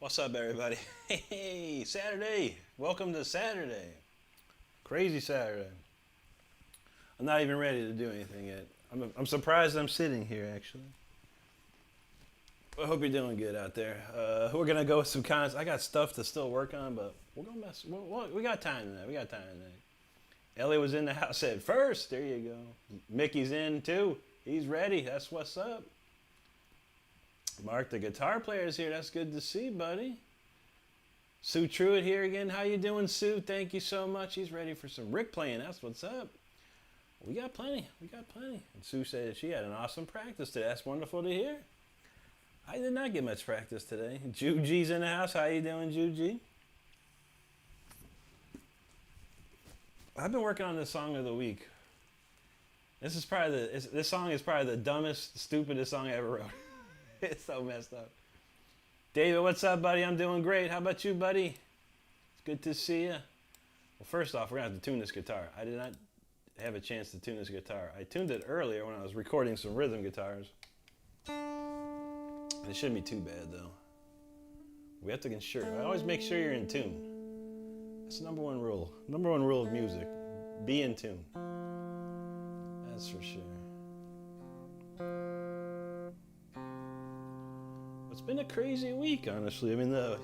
What's up, everybody? Hey, Saturday. Welcome to Saturday. Crazy Saturday. I'm not even ready to do anything yet. I'm surprised I'm sitting here, actually. I hope you're doing good out there. We're going to go with some cons. I got stuff to still work on, but we're going to mess. We got time tonight. We got time tonight. Ellie was in the house at first. There you go. Mickey's in, too. He's ready. That's what's up. Mark, the guitar player, is here. That's good to see, buddy. Sue Truitt here again. How you doing, Sue? Thank you so much. He's ready for some Rick playing. That's what's up. We got plenty. We got plenty. And Sue said she had an awesome practice today. That's wonderful to hear. I did not get much practice today. Juji's in the house. How you doing, Juji? I've been working on this song of the week. This song is probably the dumbest, stupidest song I ever wrote. It's so messed up. David, what's up, buddy? I'm doing great. How about you, buddy? It's good to see you. Well, first off, we're going to have to tune this guitar. I did not have a chance to tune this guitar. I tuned it earlier when I was recording some rhythm guitars. It shouldn't be too bad, though. We have to ensure. I always make sure you're in tune. That's the number one rule. Number one rule of music. Be in tune. That's for sure. It's been a crazy week, honestly. I mean, the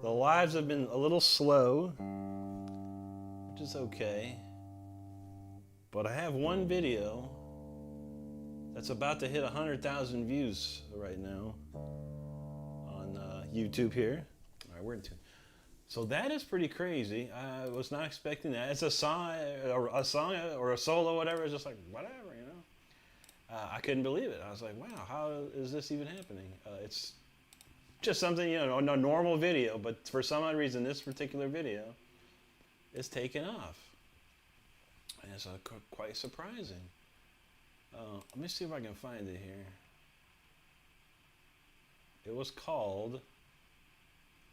lives have been a little slow, which is okay. But I have one video that's about to hit 100,000 views right now on YouTube here. All right, we're in tune. So that is pretty crazy. I was not expecting that. It's a song or a solo, whatever. It's just like whatever, you know. I couldn't believe it. I was like, wow, how is this even happening? It's just something, you know, a normal video, but for some odd reason, this particular video is taken off. And it's quite surprising. Let me see if I can find it here. It was called,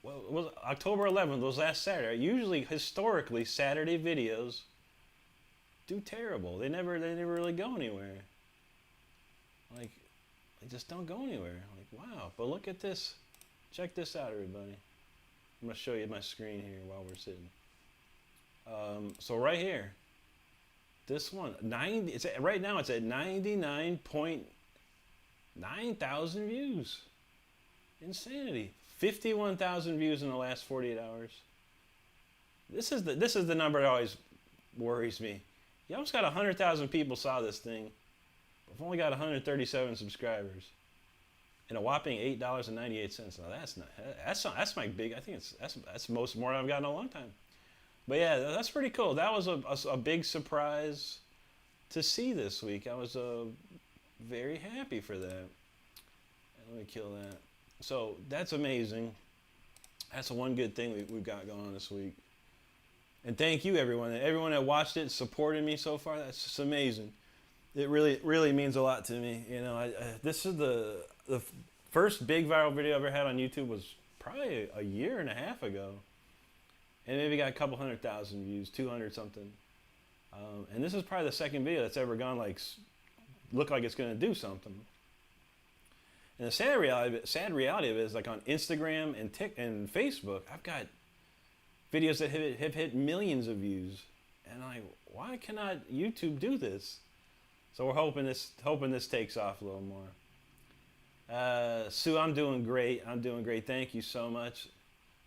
well, it was October 11th, was last Saturday. Usually, historically, Saturday videos do terrible. They never really go anywhere. Like, they just don't go anywhere. Like, wow. But look at this. Check this out, everybody. I'm going to show you my screen here while we're sitting. So right here, this one, right now it's at 99.9 thousand views. Insanity. 51,000 views in the last 48 hours. This is the number that always worries me. You almost got 100,000 people saw this thing. I've only got 137 subscribers. And a whopping $8.98. Now that's my big. I think that's most more I've gotten in a long time. But yeah, that's pretty cool. That was a big surprise to see this week. I was very happy for that. Let me kill that. So that's amazing. That's the one good thing we've got going on this week. And thank you, everyone. Everyone that watched it, supported me so far. That's just amazing. It really means a lot to me. You know, this is the first big viral video I ever had on YouTube was probably a year and a half ago. And maybe got a couple 100,000 views, 200 something. And this is probably the second video that's ever gone look like it's going to do something. And the sad reality of it is, like, on Instagram and Facebook, I've got videos that have hit millions of views. And I'm like, why cannot YouTube do this? So we're hoping this takes off a little more. Sue, I'm doing great. Thank you so much.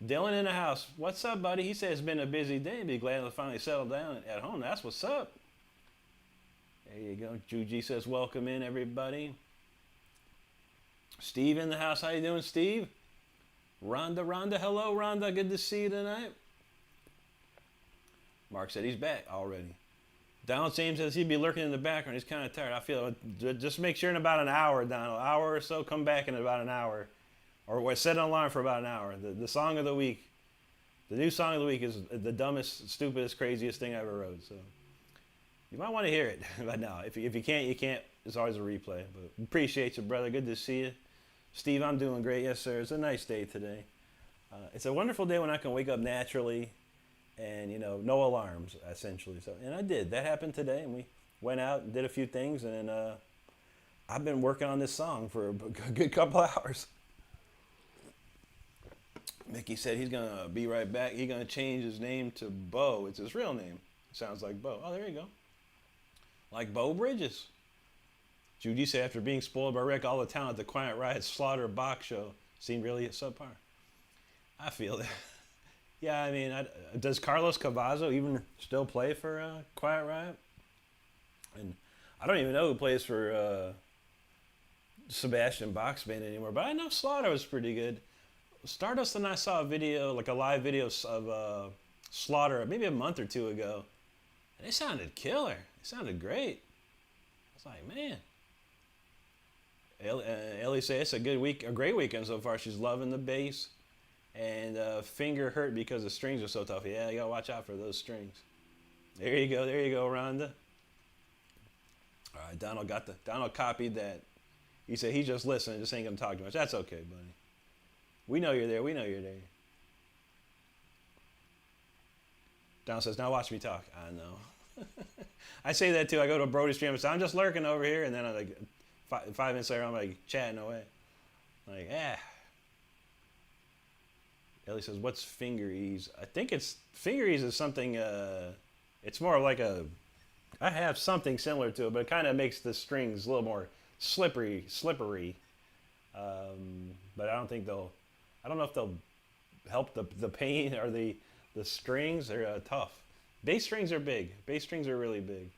Dylan in the house. What's up, buddy? He said it's been a busy day. Be glad to finally settle down at home. That's what's up. There you go. Juji says welcome in, everybody. Steve in the house. How you doing, Steve? Rhonda. Hello, Rhonda. Good to see you tonight. Mark said he's back already. Donald James says he'd be lurking in the background. He's kind of tired. I feel just make sure in about an hour, Donald, hour or so, come back in about an hour, or set an alarm for about an hour. The song of the week, the new song of the week is the dumbest, stupidest, craziest thing I ever wrote. So you might want to hear it. But no, if you can't, you can't. It's always a replay. But appreciate you, brother. Good to see you, Steve. I'm doing great. Yes, sir. It's a nice day today. It's a wonderful day when I can wake up naturally. And, you know, no alarms, essentially. So, and I did. That happened today, and we went out and did a few things, and I've been working on this song for a good couple hours. Mickey said he's gonna be right back. He's gonna change his name to Bo. It's his real name. Sounds like Bo. Oh, there you go. Like Bo Bridges. Judy said after being spoiled by Rick, all the talent at the Quiet Riot Slaughter box show seemed really subpar. I feel that. Yeah, I mean, does Carlos Cavazo even still play for Quiet Riot? And I don't even know who plays for Sebastian Bach's band anymore, but I know Slaughter was pretty good. Stardust and I saw a video, like a live video of Slaughter maybe a month or two ago. And they sounded killer. They sounded great. I was like, man. Ellie said it's a good week, a great weekend so far. She's loving the bass. And finger hurt because the strings are so tough. Yeah, you gotta watch out for those strings. There you go, Rhonda. All right, Donald copied that. He said he's just listening, just ain't gonna talk too much. That's okay, buddy. We know you're there. We know you're there. Donald says, now watch me talk. I know. I say that too. I go to a Brody stream and say, I'm just lurking over here, and then I'm like, five minutes later, I'm like chatting away. Like, Ellie says, what's finger ease? I think it's, finger ease is something, it's more like I have something similar to it, but it kind of makes the strings a little more slippery. But I don't know if they'll help the pain or the strings. They're tough. Bass strings are big. Bass strings are really big.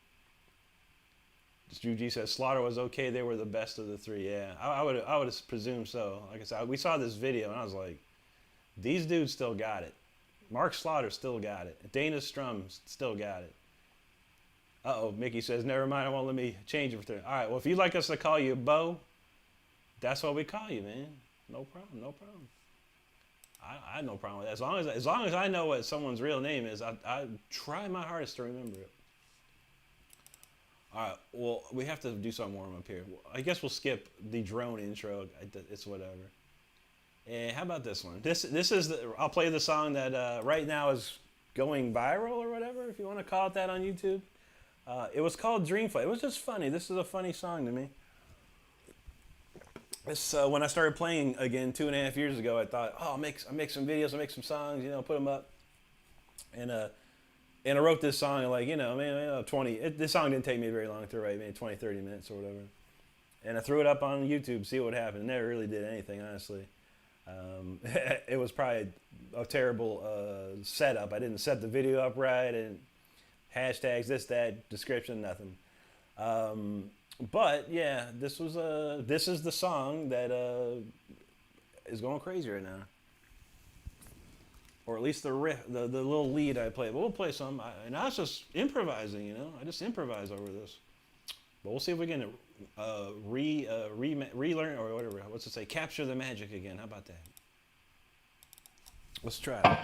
Juji says Slaughter was okay. They were the best of the three. Yeah, I would presume so. Like I said, we saw this video and I was like, these dudes still got it. Mark Slaughter still got it. Dana Strum still got it. Uh-oh, Mickey says, never mind, I won't let me change it for today. All right, well, if you'd like us to call you Bo, that's what we call you, man. No problem, no problem. I have no problem with that. As long as I know what someone's real name is, I try my hardest to remember it. All right, well, we have to do some warm up here. I guess we'll skip the drone intro. It's whatever. And how about this one? This is I'll play the song that right now is going viral or whatever, if you want to call it that on YouTube. It was called Dream Flight. It was just funny. This is a funny song to me. This when I started playing again 2.5 years ago, I thought, oh, I'll make some videos, I'll make some songs, put them up. And I wrote this song in like, 20. This song didn't take me very long to write, maybe 20, 30 minutes or whatever. And I threw it up on YouTube, see what happened. It never really did anything, honestly. It was probably a terrible setup. I didn't set the video up right, and hashtags, this, that, description, nothing. But yeah, this is the song that is going crazy right now, or at least the riff, the little lead I played. But we'll play some, and I was just improvising. I just improvise over this. But we'll see if we can relearn or whatever. What's it say? Capture the magic again. How about that? Let's try it.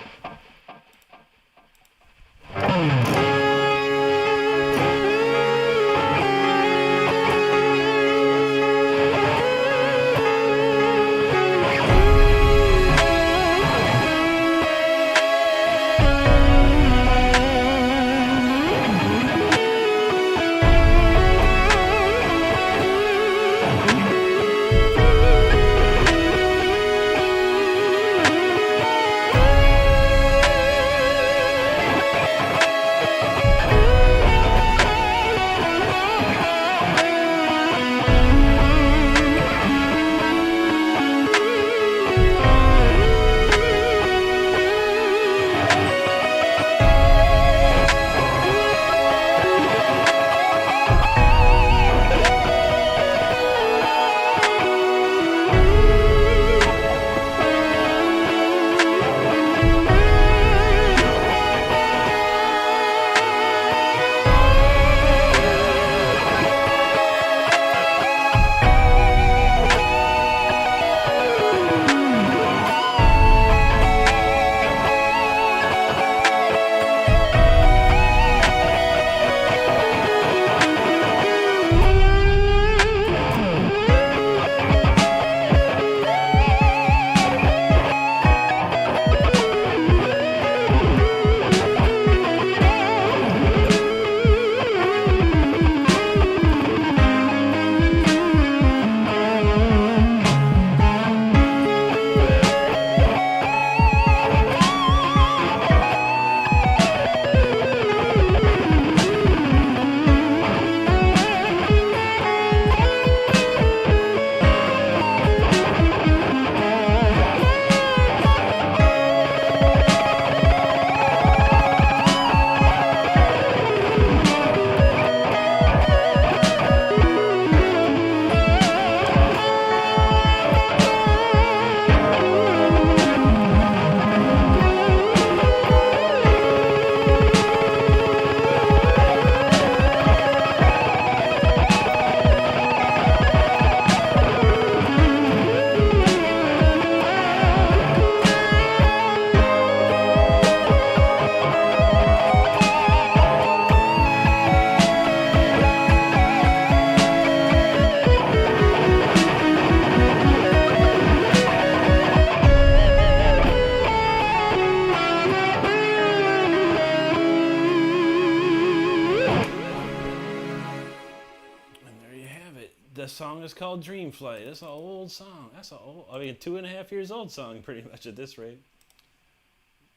the song is called Dream Flight. That's an old song. That's a 2.5 years old song, pretty much at this rate.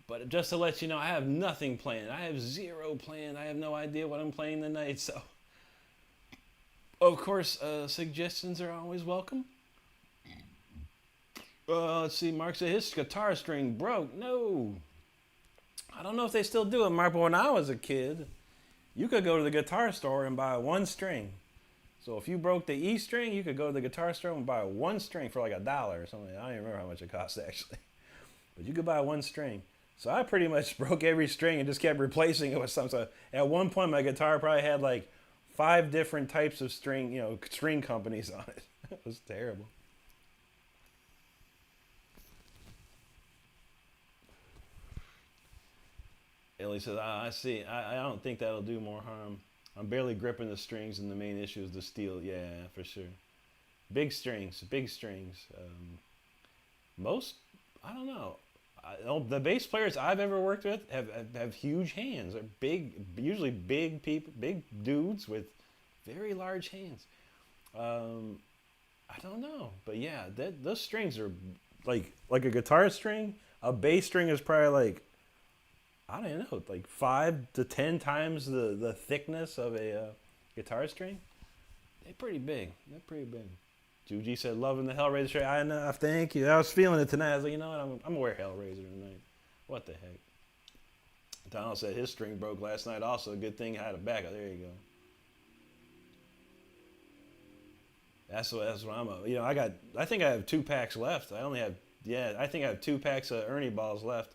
But just to let you know, I have nothing planned. I have zero planned. I have no idea what I'm playing tonight. So, of course, suggestions are always welcome. Let's see. Mark said his guitar string broke. No. I don't know if they still do it, Mark, but when I was a kid, you could go to the guitar store and buy one string. So if you broke the E string, you could go to the guitar store and buy one string for like $1 or something. I don't even remember how much it cost actually. But you could buy one string. So I pretty much broke every string and just kept replacing it with something. So at one point, my guitar probably had like 5 different types of string, string companies on it. It was terrible. Ellie says, I see. I don't think that'll do more harm. I'm barely gripping the strings, and the main issue is the steel. Yeah, for sure. Big strings, big strings. I don't know. The bass players I've ever worked with have huge hands. They're big, usually big people, big dudes with very large hands. I don't know, but yeah, those strings are like a guitar string. A bass string is probably like, I don't know, like 5 to 10 times the thickness of a guitar string. They're pretty big. Juji said, loving the Hellraiser shirt. I know, thank you. I was feeling it tonight. I was like, you know what, I'm going to wear Hellraiser tonight. What the heck? Donald said his string broke last night also. Good thing I had a backup. There you go. That's what I'm I think I have 2 packs left. I think I have 2 packs of Ernie balls left.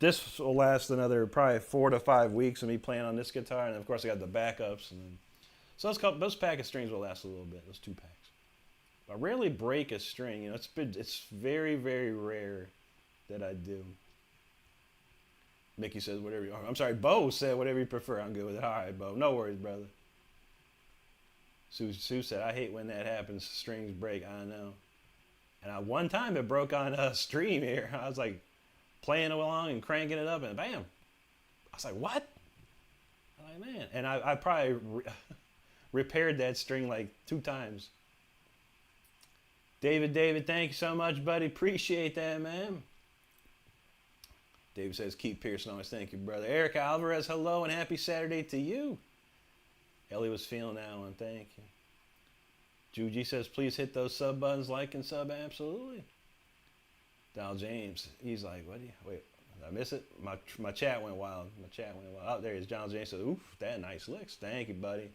This will last another probably 4 to 5 weeks of me playing on this guitar, and of course I got the backups, and then, so those pack of strings will last a little bit. Those 2 packs. I rarely break a string. It's very, very rare that I do. Mickey says whatever. I'm sorry, Bo said whatever you prefer. I'm good with it. All right, Bo. No worries, brother. Sue said I hate when that happens. Strings break. I know. And one time it broke on a stream here. I was like playing along and cranking it up, and bam! I was like, what? I'm like, man. And I probably repaired that string like 2 times. David, thank you so much, buddy. Appreciate that, man. David says, keep piercing always. Thank you, brother. Erica Alvarez, hello and happy Saturday to you. Ellie was feeling that one. Thank you. Juji says, please hit those sub buttons, like and sub. Absolutely. Donald James, he's like, what do you, wait, did I miss it? My chat went wild. Oh, there he is. Donald James says, oof, that nice licks. Thank you, buddy.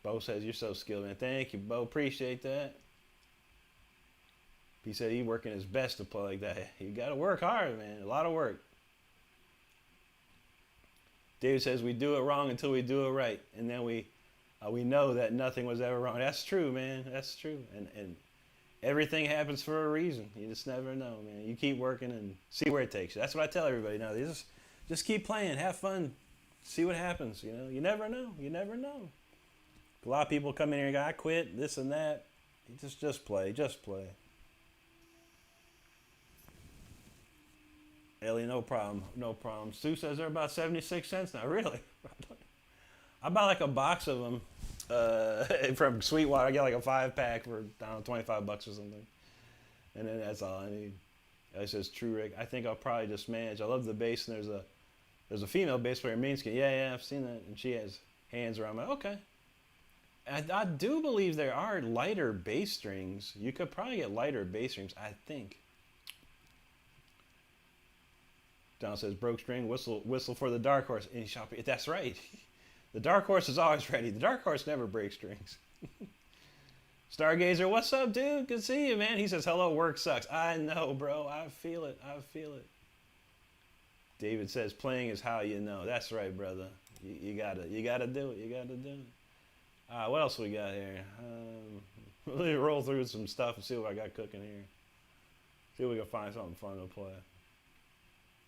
Bo says, you're so skilled, man. Thank you, Bo. Appreciate that. He said he's working his best to play like that. You got to work hard, man. A lot of work. David says we do it wrong until we do it right, and then we know that nothing was ever wrong. That's true, man. That's true. And everything happens for a reason. You just never know, man. You keep working and see where it takes you. That's what I tell everybody now. Just keep playing, have fun, see what happens. You never know. You never know. A lot of people come in here and go, I quit, this and that. You just play. Ellie, no problem. Sue says they're about 76 cents now. Really? I buy like a box of them from Sweetwater. I get like a 5-pack for, I don't know, $25 or something. And then that's all I need. Ellie says, true, Rick. I think I'll probably just manage. I love the bass, and there's a female bass player, Minsky. Yeah, I've seen that. And she has hands around my, okay. I do believe there are lighter bass strings. You could probably get lighter bass strings, I think. Don says, broke string, whistle for the dark horse. Any shop? That's right. The dark horse is always ready. The dark horse never breaks strings. Stargazer, what's up, dude? Good to see you, man. He says, hello, work sucks. I know, bro. I feel it. David says, playing is how you know. That's right, brother. You gotta do it. What else we got here? Let me roll through some stuff and see what I got cooking here. See if we can find something fun to play.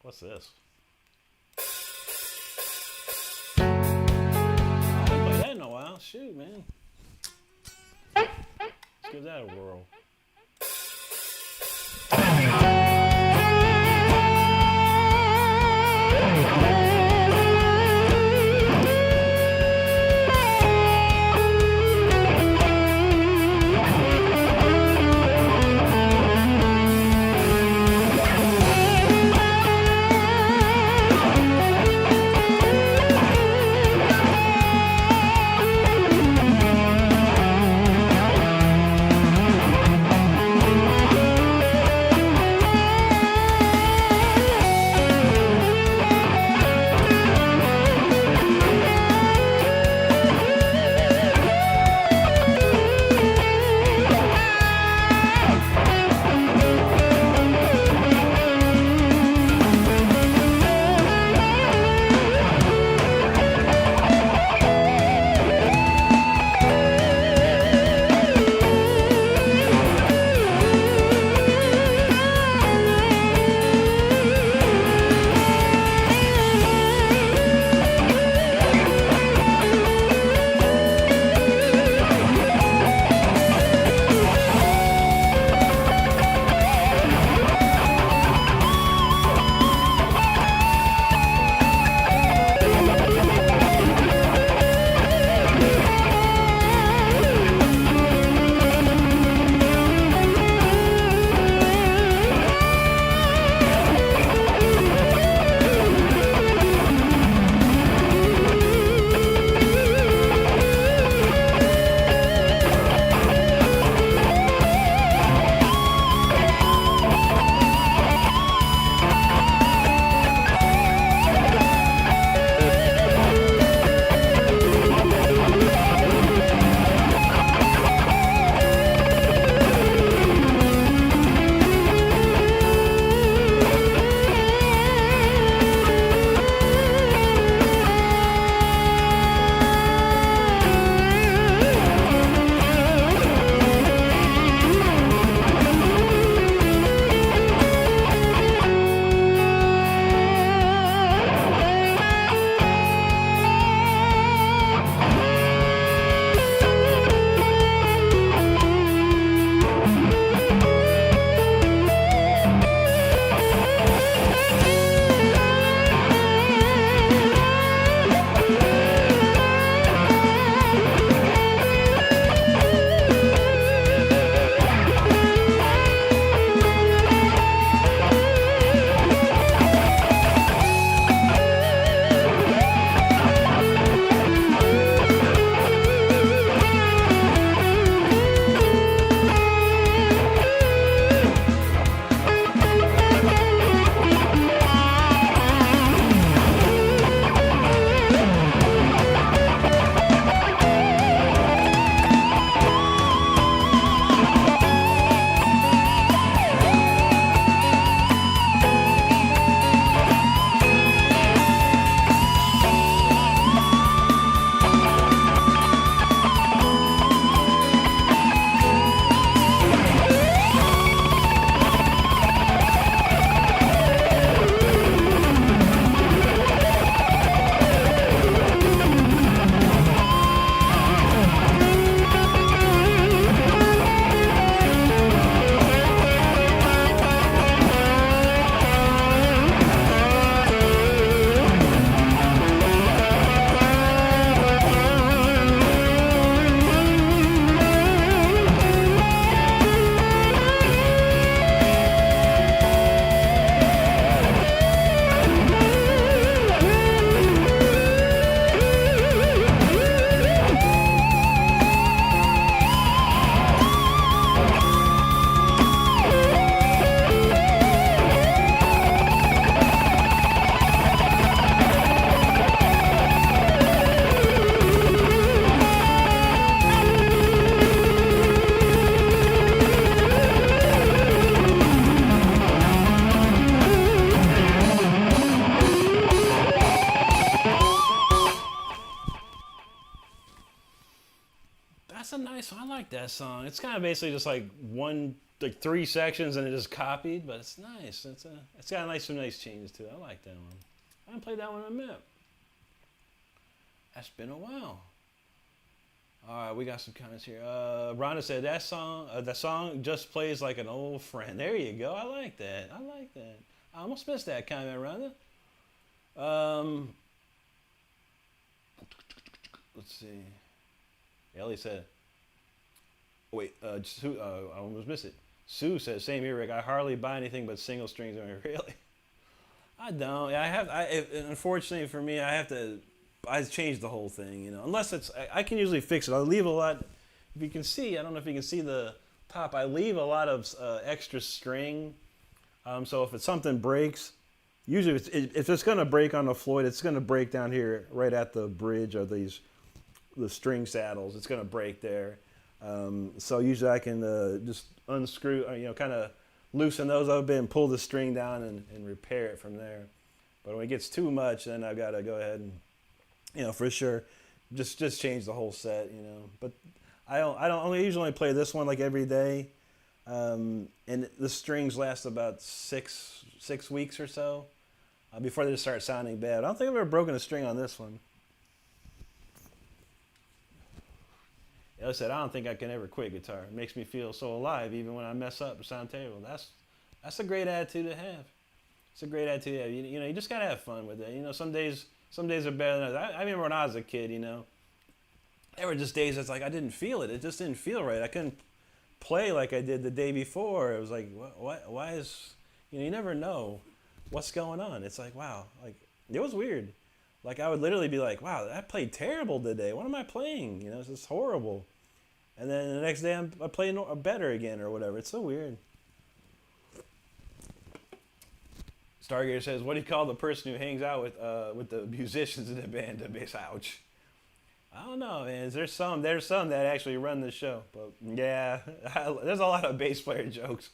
What's this? I haven't played that in a while. Shoot, man. Let's give that a whirl. That's a nice one. I like that song. It's kind of basically just like three sections and it just copied, but it's nice. It's got some nice changes to it. I like that one. I haven't played that one in a minute. That's been a while. All right, we got some comments here. Rhonda said that song just plays like an old friend. There you go. I like that. I almost missed that comment, Rhonda. Let's see. Ellie said, wait, Sue, I almost missed it. Sue says, same here, Rick. I hardly buy anything but single strings. I mean, really? I don't. Unfortunately for me, I changed the whole thing, unless I can usually fix it. I leave a lot, if you can see, I don't know if you can see the top, I leave a lot of extra string. So if something breaks, usually if it's going to break on the Floyd, it's going to break down here right at the bridge of the string saddles. It's going to break there. So usually I can just unscrew, kind of loosen those up a bit and pull the string down and repair it from there. But when it gets too much, then I've got to go ahead and, for sure, just change the whole set, But I usually play this one like every day. And the strings last about six weeks or so before they just start sounding bad. I don't think I've ever broken a string on this one. I said, I don't think I can ever quit guitar. It makes me feel so alive even when I mess up and sound terrible. That's a great attitude to have. It's a great attitude to have. You just got to have fun with it. Some days are better than others. I remember when I was a kid, there were just days that's like I didn't feel it. It just didn't feel right. I couldn't play like I did the day before. It was like, why is, you never know what's going on. It's like, wow, like it was weird. Like I would literally be like, wow, I played terrible today. What am I playing? It's just horrible. And then the next day I play better again or whatever. It's so weird. Stargazer says, what do you call the person who hangs out with the musicians in the band? The bass. Ouch. I don't know, man. There's some that actually run the show, but yeah, there's a lot of bass player jokes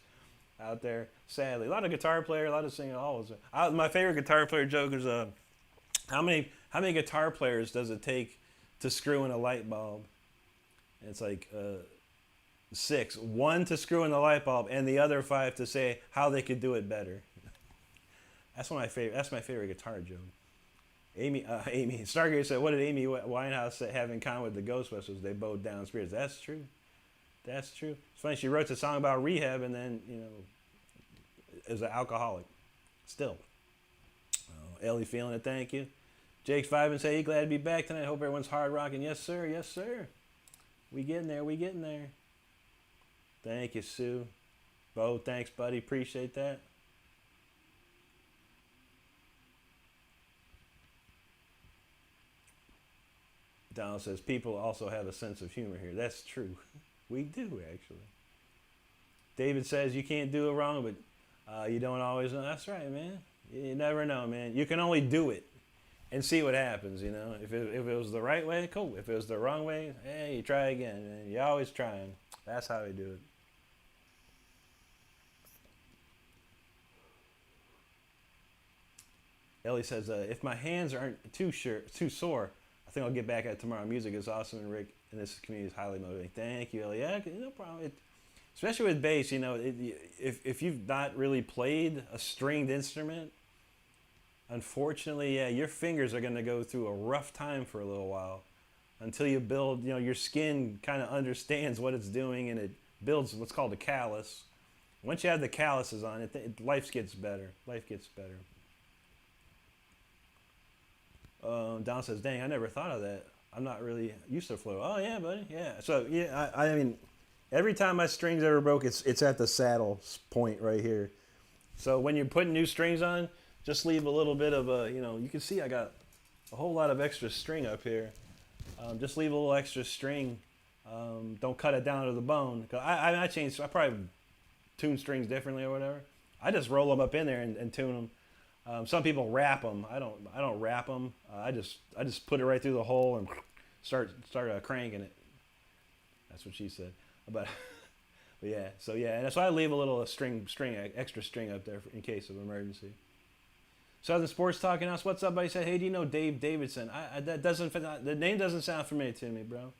out there. Sadly, a lot of guitar player, a lot of singing. My favorite guitar player joke is how many guitar players does it take to screw in a light bulb? And it's like 6. 1 to screw in the light bulb, and the other 5 to say how they could do it better. That's my favorite guitar joke. Amy Stargazer said, what did Amy Winehouse have in common with the Ghostbusters? They both down spirits. That's true. It's funny, she wrote a song about rehab and then, as an alcoholic. Still. Ellie feeling it, thank you. Jake's vibing, say, he glad to be back tonight. Hope everyone's hard rocking. Yes, sir. We getting there. Thank you, Sue. Bo, thanks, buddy. Appreciate that. Donald says, people also have a sense of humor here. That's true. We do, actually. David says, you can't do it wrong, but you don't always know. That's right, man. You never know, man. You can only do it and see what happens, If it was the right way, cool. If it was the wrong way, hey, you try again, man. You're always trying. That's how we do it. Ellie says, if my hands aren't too sore, I think I'll get back at it tomorrow. Music is awesome, and Rick and this community is highly motivating. Thank you, Ellie. Yeah, no problem. Especially with bass, if you've not really played a stringed instrument, unfortunately, yeah, your fingers are going to go through a rough time for a little while until you build, your skin kind of understands what it's doing and it builds what's called a callus. Once you have the calluses on it, life gets better. Don says, dang, I never thought of that. I'm not really used to flow. Oh, yeah, buddy. Yeah. So, yeah, I mean, every time my strings ever broke, it's at the saddle point right here. So when you're putting new strings on, just leave a little bit of you can see I got a whole lot of extra string up here. Just leave a little extra string. Don't cut it down to the bone. I probably tune strings differently or whatever. I just roll them up in there and tune them. Some people wrap them. I don't wrap them. I just put it right through the hole and start cranking it. That's what she said. But yeah. So yeah, and that's why I leave a little extra string up there in case of emergency. Southern Sports Talking House. What's up, buddy? Said, hey, do you know Dave Davidson? The name doesn't sound familiar to me, bro.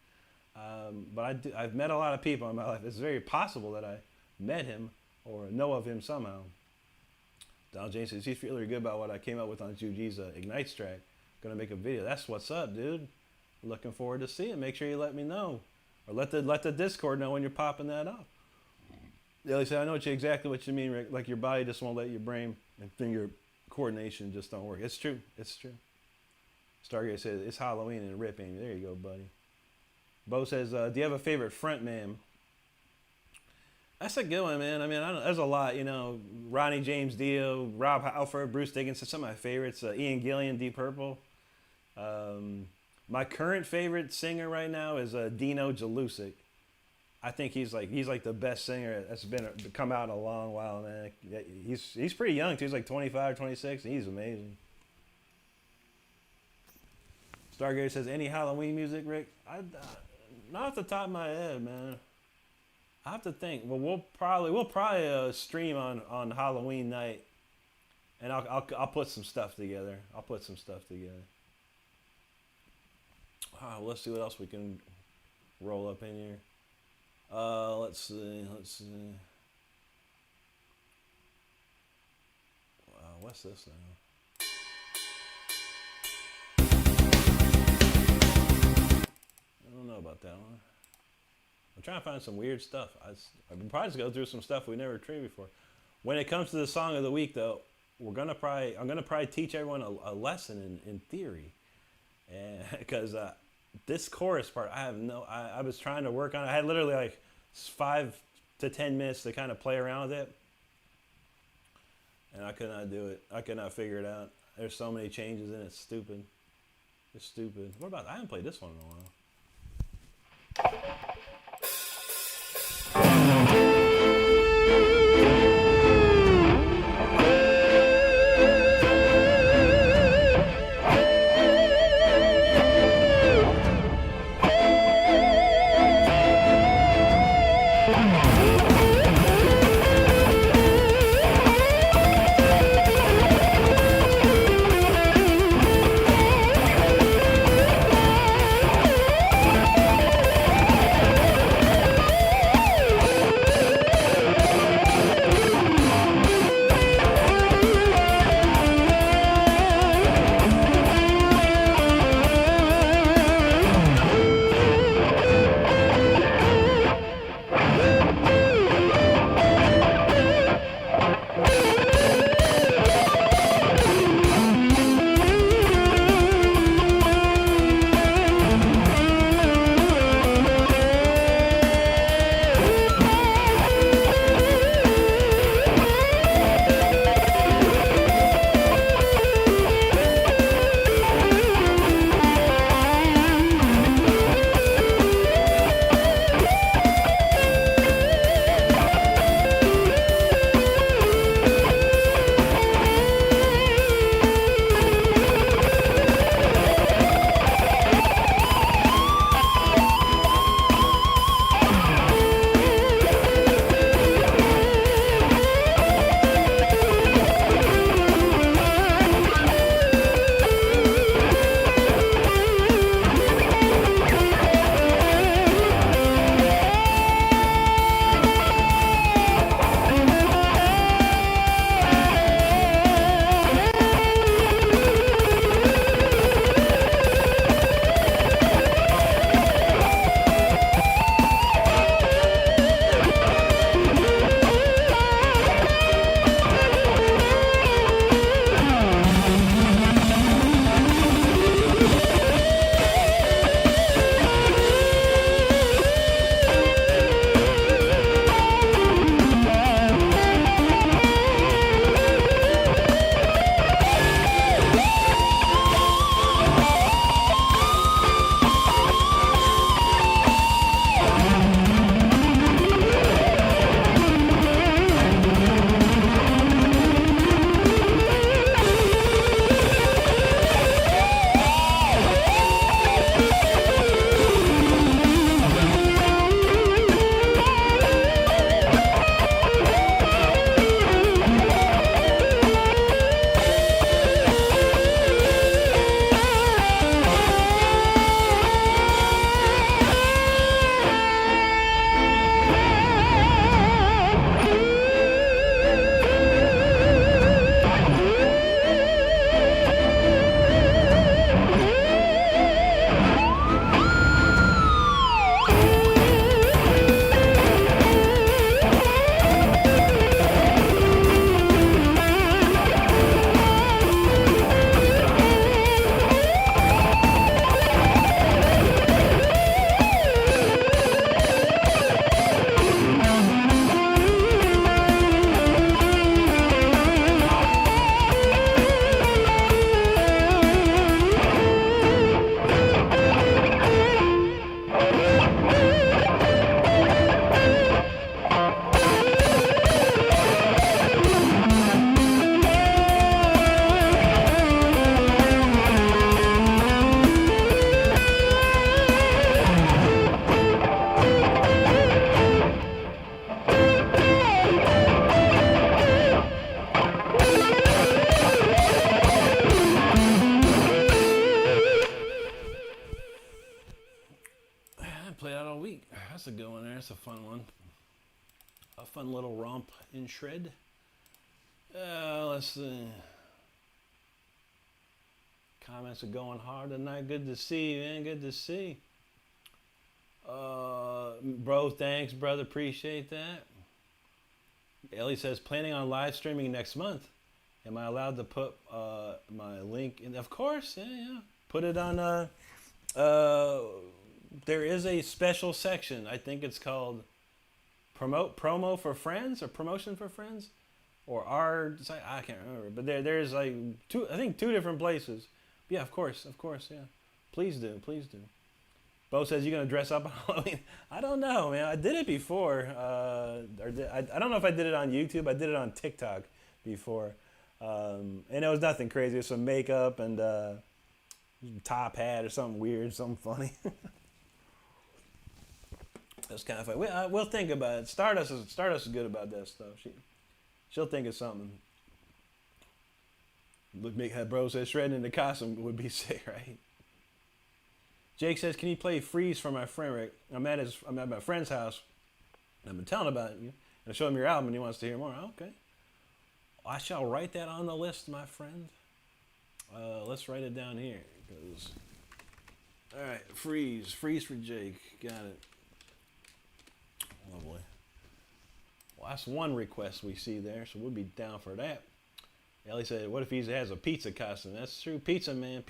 But I've met a lot of people in my life. It's very possible that I met him or know of him somehow. Donald James says he's feeling good about what I came up with on Juji's Ignites track. Gonna make a video. That's what's up, dude. Looking forward to seeing it. Make sure you let me know, or let the Discord know when you're popping that up. Yeah, they say I know exactly what you mean, Rick. Like your body just won't let your brain and finger coordination just don't work. It's true. It's true. Stargate says it's Halloween and Rip Amy. There you go, buddy. Bo says, do you have a favorite front man? That's a good one, man. I mean, there's a lot, you know. Ronnie James Dio, Rob Halford, Bruce Dickinson, some of my favorites. Ian Gillian, Deep Purple. My current favorite singer right now is Dino Jalusic. I think he's like the best singer that's come out in a long while, man. He's pretty young too. He's like 25, 26. And he's amazing. Stargazer says, any Halloween music, Rick? Not off the top of my head, man. I have to think. Well, we'll probably stream on Halloween night, and I'll put some stuff together. Let's see what else we can roll up in here. Let's see. Wow, what's this now? I don't know about that one. I'm trying to find some weird stuff. I've probably just go through some stuff we never treated before. When it comes to the song of the week, though, I'm gonna probably teach everyone a lesson in theory, and because this chorus part, I was trying to work on it. I had literally like 5 to 10 minutes to kind of play around with it, and I could not do it. I could not figure it out. There's so many changes in it. It's stupid. It's stupid. What about? I haven't played this one in a while. I played out all week. That's a good one there. That's a fun one. A fun little romp in shred. Let's see. Comments are going hard tonight. Good to see you, man. Good to see. Bro, thanks, brother. Appreciate that. Ellie says, planning on live streaming next month. Am I allowed to put my link in? Of course, yeah. Put it on. There is a special section. I think it's called promo for friends or promotion for friends, or our site. I can't remember, but there's like two different places. Yeah, of course, yeah. Please do. Bo says you're gonna dress up on Halloween. I don't know, man. I did it before. I don't know if I did it on YouTube. I did it on TikTok before, and it was nothing crazy. It was some makeup and top hat or something weird, something funny. That's kind of fun. We'll think about it. Stardust is good about that stuff. She'll think of something. Look, bro says shredding in the costume would be sick, right? Jake says, can you play Freeze for my friend Rick? I'm at my friend's house. I've been telling about it. And I show him your album and he wants to hear more. Okay. I shall write that on the list, my friend. Let's write it down here. All right, Freeze for Jake. Got it. Lovely. Well, that's one request we see there, so we'll be down for that. Ellie said, what if he has a pizza costume? That's true. Pizza man.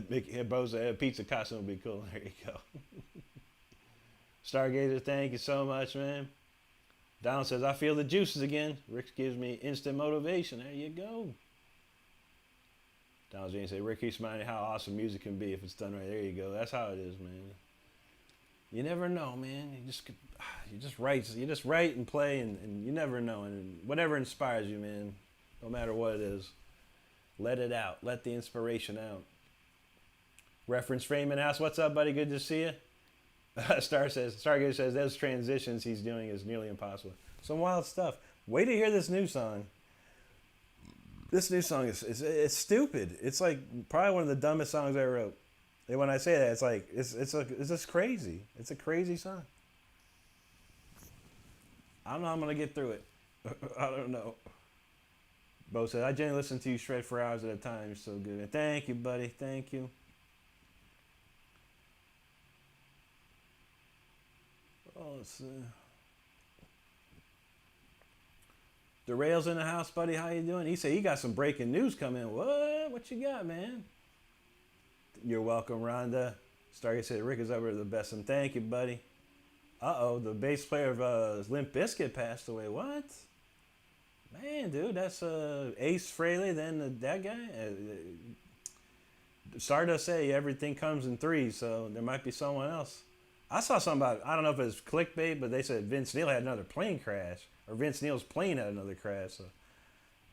Big Bro said a pizza costume would be cool. There you go. Stargazer, thank you so much, man. Donald says, I feel the juices again. Rick gives me instant motivation. There you go. Donald James said, Rick keeps reminding how awesome music can be if it's done right. There you go. That's how it is, man. You never know, man. You just write and play, and you never know. And whatever inspires you, man, no matter what it is, let it out. Let the inspiration out. Reference Freeman asks, what's up, buddy? Good to see you. Stargazer says, those transitions he's doing is nearly impossible. Some wild stuff. Wait to hear this new song. This new song is stupid. It's like probably one of the dumbest songs I ever wrote. And when I say that, it's like it's just crazy. It's a crazy song. I don't know how I'm gonna get through it. I don't know. Bo said, I generally listen to you shred for hours at a time. You're so good. And thank you, buddy. Thank you. Oh, let's see. The Rail's in the house, buddy. How you doing? He said he got some breaking news coming. What you got, man? You're welcome, Rhonda. Stargate said Rick is over the best. And thank you, buddy. Uh-oh, the bass player of Limp Bizkit passed away. What? Man, dude, that's Ace Frehley, then that guy. Stardust say everything comes in threes, so there might be someone else. I saw something about, I don't know if it was clickbait, but they said Vince Neil had another plane crash. Or Vince Neil's plane had another crash. So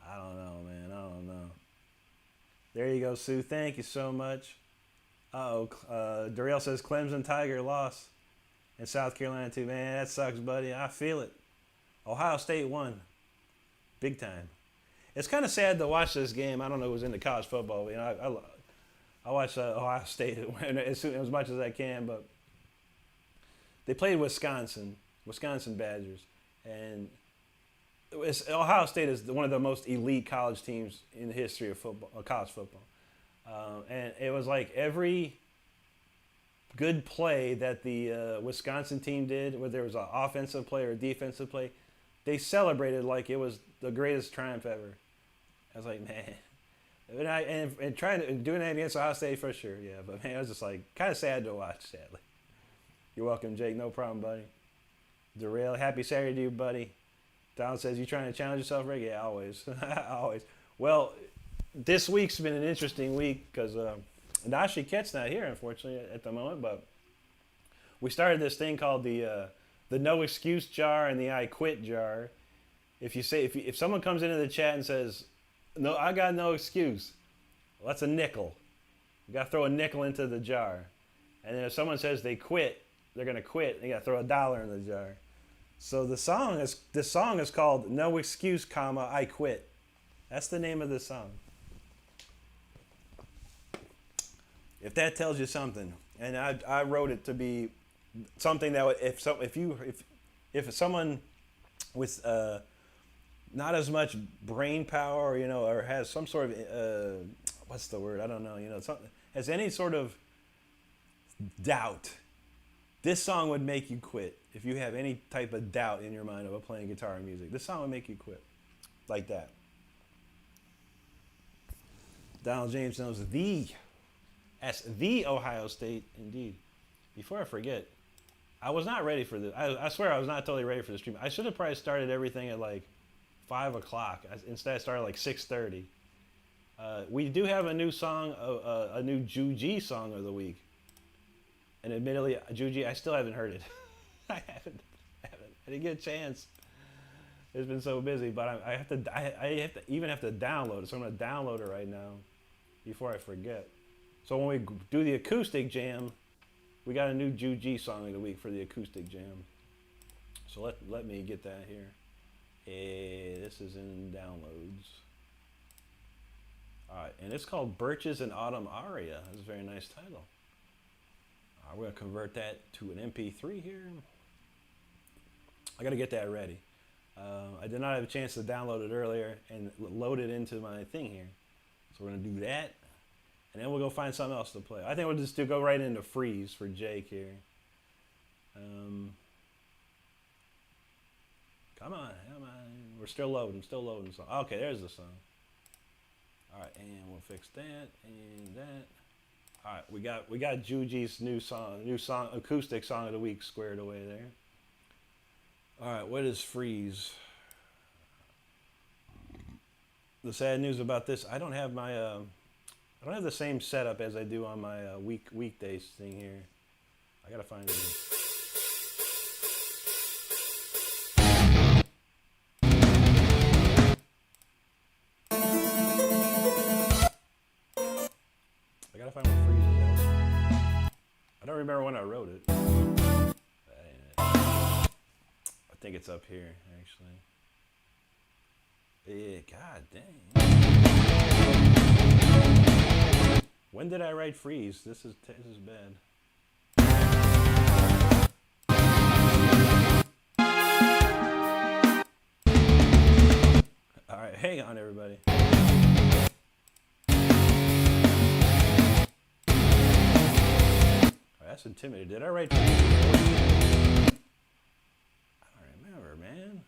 I don't know, man. I don't know. There you go, Sue. Thank you so much. Darrell says Clemson Tiger lost. In South Carolina, too. Man, that sucks, buddy. I feel it. Ohio State won. Big time. It's kind of sad to watch this game. I don't know who's into college football. But, I watch Ohio State as much as I can, but they played Wisconsin Badgers, and Ohio State is one of the most elite college teams in the history of football, college football. And it was like every good play that the Wisconsin team did, whether it was an offensive play or a defensive play, they celebrated like it was the greatest triumph ever. I was like, man. And trying to doing that against Ohio State for sure, yeah. But man, it was just like kind of sad to watch, sadly. You're welcome, Jake. No problem, buddy. Darrell, happy Saturday to you, buddy. Donald says, you trying to challenge yourself, Rick? Yeah, always. Always. Well, this week's been an interesting week because Nashi Ket's not here, unfortunately, at the moment. But we started this thing called the no excuse jar and the I quit jar. If someone comes into the chat and says, no, I got no excuse, well, that's a nickel. You got to throw a nickel into the jar. And then if someone says they quit, they're going to quit. You got to throw $1 in the jar. So this song is called No Excuse, I Quit. That's the name of the song. If that tells you something, and I wrote it to be something that would, if someone with not as much brain power, or has some sort of what's the word? I don't know. Something has any sort of doubt, this song would make you quit. If you have any type of doubt in your mind about playing guitar and music, this song would make you quit, like that. Donald James knows that's the Ohio State, indeed. Before I forget, I was not ready for this. I swear I was not totally ready for the stream. I should have probably started everything at like 5 o'clock. Instead, I started like 6:30. We do have a new song, a new Juji song of the week. And admittedly, Juji, I still haven't heard it. I haven't. I didn't get a chance. It's been so busy, but I have to even have to download it. So I'm going to download it right now before I forget. So when we do the acoustic jam, we got a new Juji song of the week for the acoustic jam. So let me get that here. This is in downloads. All right, and it's called Birches and Autumn Aria. That's a very nice title. We're going to convert that to an MP3 here. I got to get that ready. I did not have a chance to download it earlier and load it into my thing here. So we're going to do that. And then we'll go find something else to play. I think we'll just go right into Freeze for Jake here. Come on. We're still loading song. Okay, there's the song. All right, and we'll fix that and that. All right, we got Juji's new song, acoustic song of the week squared away there. All right, what is Freeze? The sad news about this, I don't have my I don't have the same setup as I do on my weekdays thing here. I gotta find it. I gotta find what Freeze is. I don't remember when I wrote it. I think it's up here, actually. Yeah, god dang. When did I write Freeze? This is bad. All right, hang on, everybody. That's intimidating. Did I write Freeze? I don't remember, man.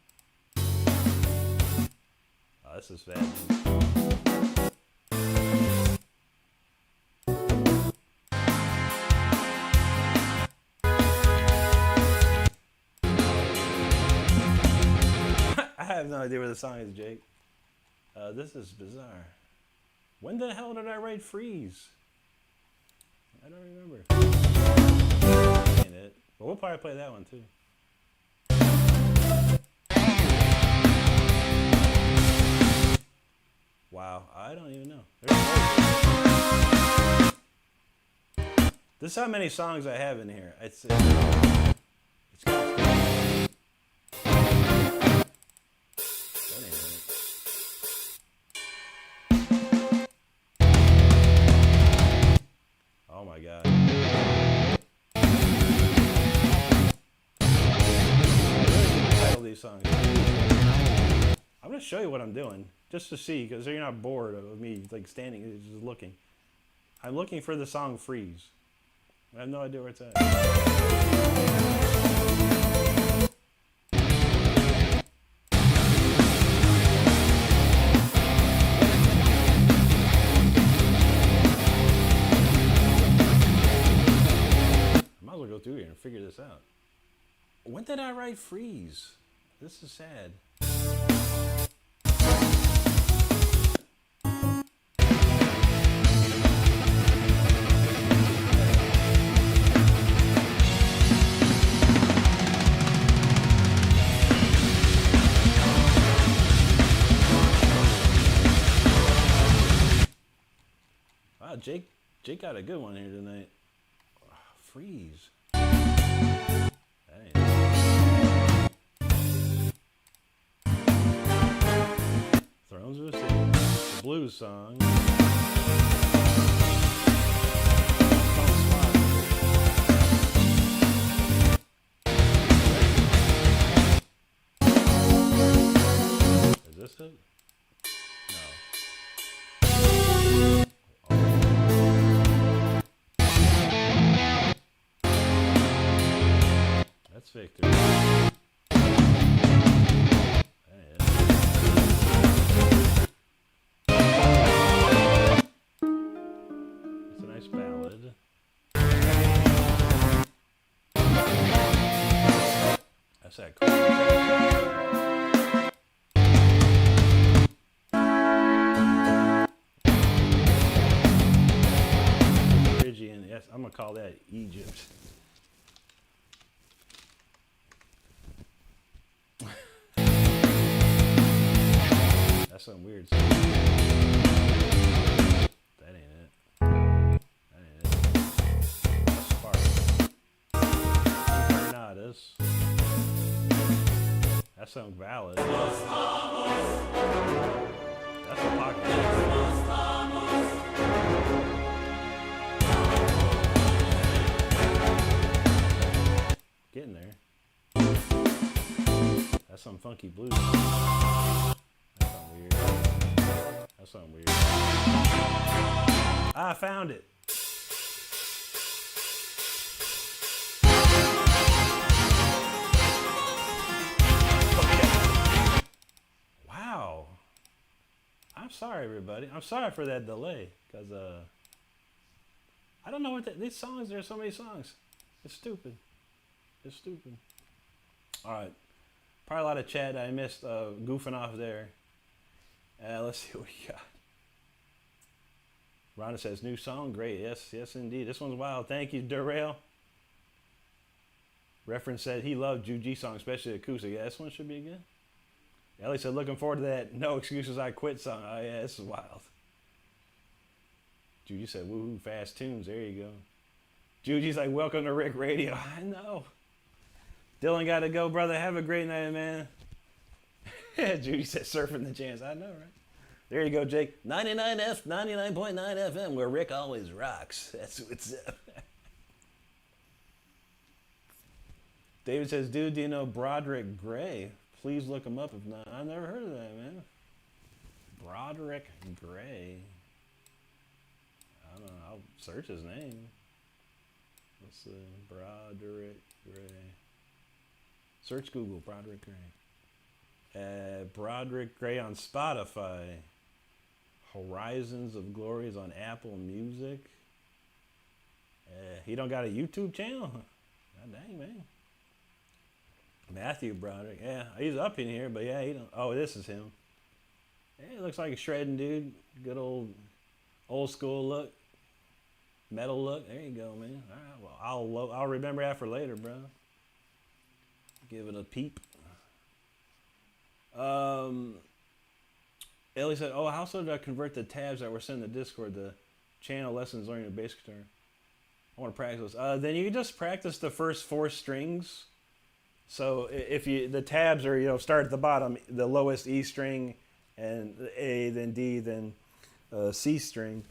Oh, this is bad. I have no idea where the song is, Jake. This is bizarre. When the hell did I write Freeze? I don't remember. Ain't it? But we'll probably play that one too. Wow, I don't even know. This is how many songs I have in here. It's that ain't it. Oh my god. Title these songs. I'm gonna show you what I'm doing, just to see, because you're not bored of me like standing, just looking. I'm looking for the song Freeze. I have no idea where it's at. Go through here and figure this out. When did I write Freeze? This is sad. Wow, Jake got a good one here tonight. Freeze. Thrones of the City, the blues song. Victor. It's a nice ballad. That's that cool. Phrygian, yes, I'm gonna call that Egypt. That's some weird stuff. That ain't it. That ain't it. That's Sparta. Incarnatus. That's some valid. That's a pocket. Getting there. That's some funky blues. That's something weird. That's something weird. I found it. Okay. Wow. I'm sorry, everybody. I'm sorry for that delay, because I don't know what these songs. There's so many songs. It's stupid. It's stupid. All right. Probably a lot of chat I missed goofing off there. Let's see what we got. Rhonda says, new song, great. Yes, yes, indeed. This one's wild. Thank you, Derail. Reference said he loved Juji song, especially acoustic. Yeah, this one should be good. Ellie said, looking forward to that No Excuses I Quit song. Oh, yeah, this is wild. Juji said, woohoo, fast tunes. There you go. Juji's like, welcome to Rick Radio. I know. Dylan got to go, brother. Have a great night, man. Judy said surfing the jams. I know, right? There you go, Jake. 99.9 FM, where Rick always rocks. That's what's up. David says, dude, do you know Broderick Gray? Please look him up if not. I've never heard of that, man. Broderick Gray. I don't know. I'll search his name. Let's see. Broderick Gray. Search Google, Broderick Gray. Broderick Gray on Spotify. Horizons of Glory is on Apple Music. He don't got a YouTube channel? God dang, man. Matthew Broderick. Yeah, he's up in here, but yeah, he don't. Oh, this is him. Yeah, he looks like a shredding dude. Good old school look. Metal look. There you go, man. All right, well, I'll remember that for later, bro. Give it a peep. Ellie said, oh, how so did I convert the tabs that were sent in the Discord, the channel lessons learning the bass guitar? I want to practice. Then you just practice the first 4 strings. So if the tabs are, start at the bottom, the lowest E string, and A, then D, then C string.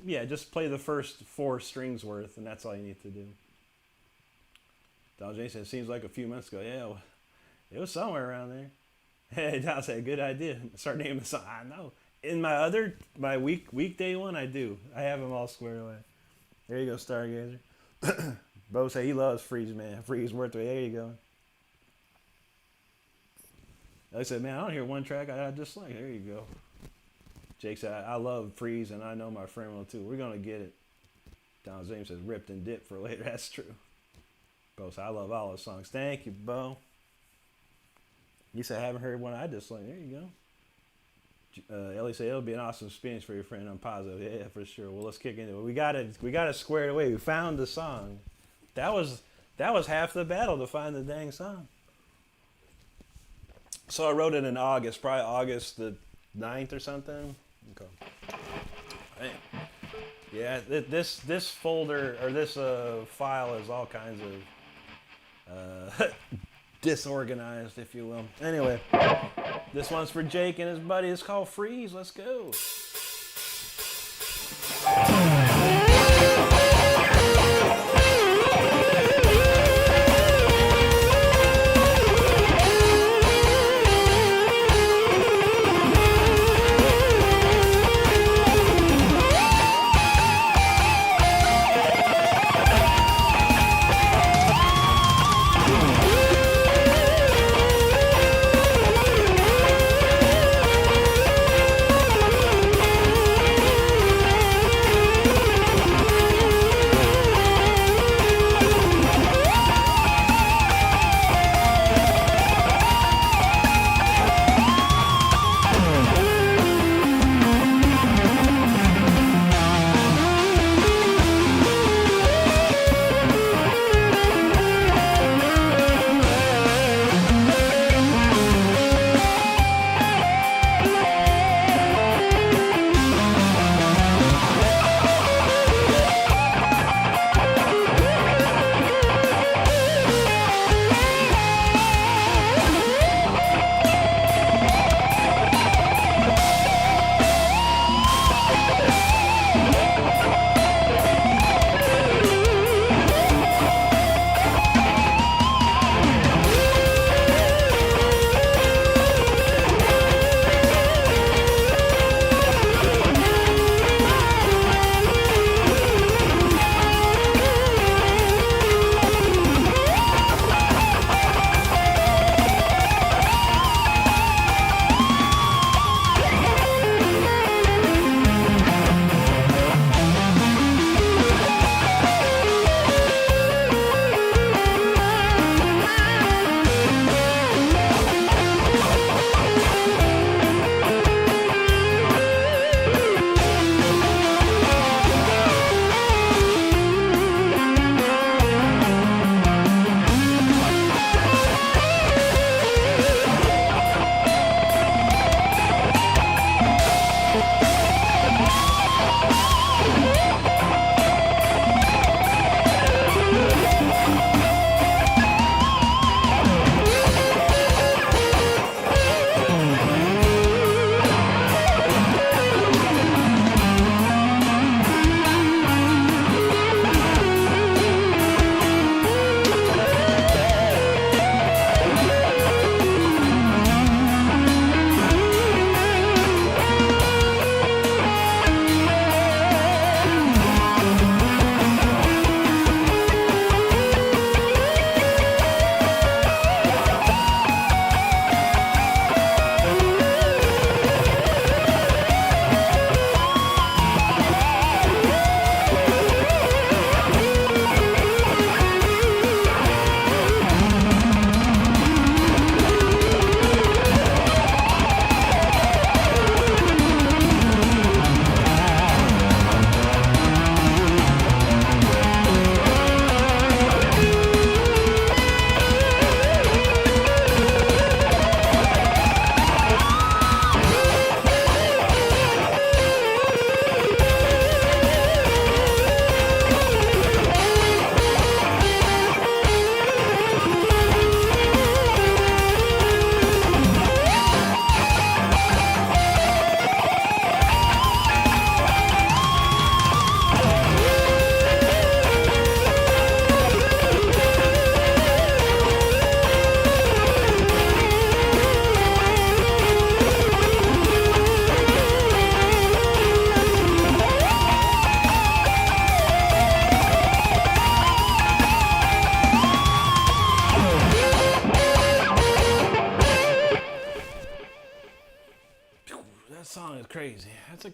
Yeah, just play the first 4 strings worth, and that's all you need to do. Don J said, seems like a few months ago. Yeah, well, it was somewhere around there. Hey, Don said, good idea. Start naming the song. I know. In my weekday one, I do. I have them all squared away. There you go, Stargazer. Bo said he loves Freeze, man. Freeze worth it. There you go. I said, man, I don't hear one track I dislike. There you go. Jake said, I love Freeze, and I know my friend will too. We're going to get it. Don James says, ripped and dipped for later. That's true. Bo said, I love all the songs. Thank you, Bo. You said, I haven't heard one I dislike. There you go. Ellie said, it'll be an awesome experience for your friend. I'm positive. Yeah, for sure. Well, let's kick into it. We got it squared away. We found the song. That was half the battle to find the dang song. So I wrote it in August, probably August the 9th or something. Okay. Hey. Yeah, this folder or this file is all kinds of disorganized, if you will. Anyway, this one's for Jake and his buddy. It's called Freeze. Let's go.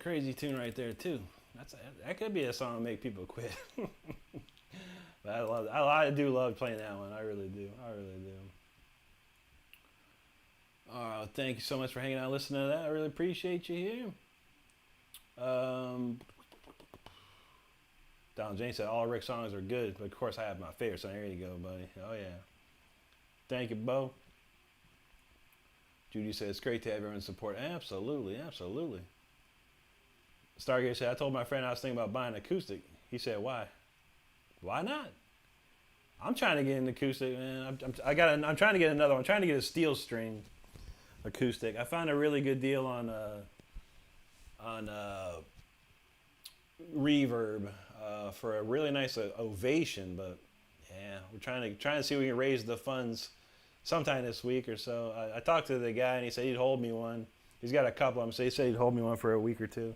crazy tune right there too. That could be a song to make people quit. But I do love playing that one. I really do. Thank you so much for hanging out and listening to that. I really appreciate you here. Donald James said all Rick songs are good, but of course I have my favorite song. There you go, buddy. Oh yeah. Thank you, Bo. Judy said it's great to have everyone's support. Absolutely. Stargate said I told my friend I was thinking about buying an acoustic. He said why? Why not? I'm trying to get an acoustic, man. I'm trying to get another one. I'm trying to get a steel string acoustic. I found a really good deal on Reverb for a really nice Ovation, but yeah, we're trying to see if we can raise the funds sometime this week or so. I talked to the guy and he said he'd hold me one. He's got a couple of them, so he said he'd hold me one for a week or two.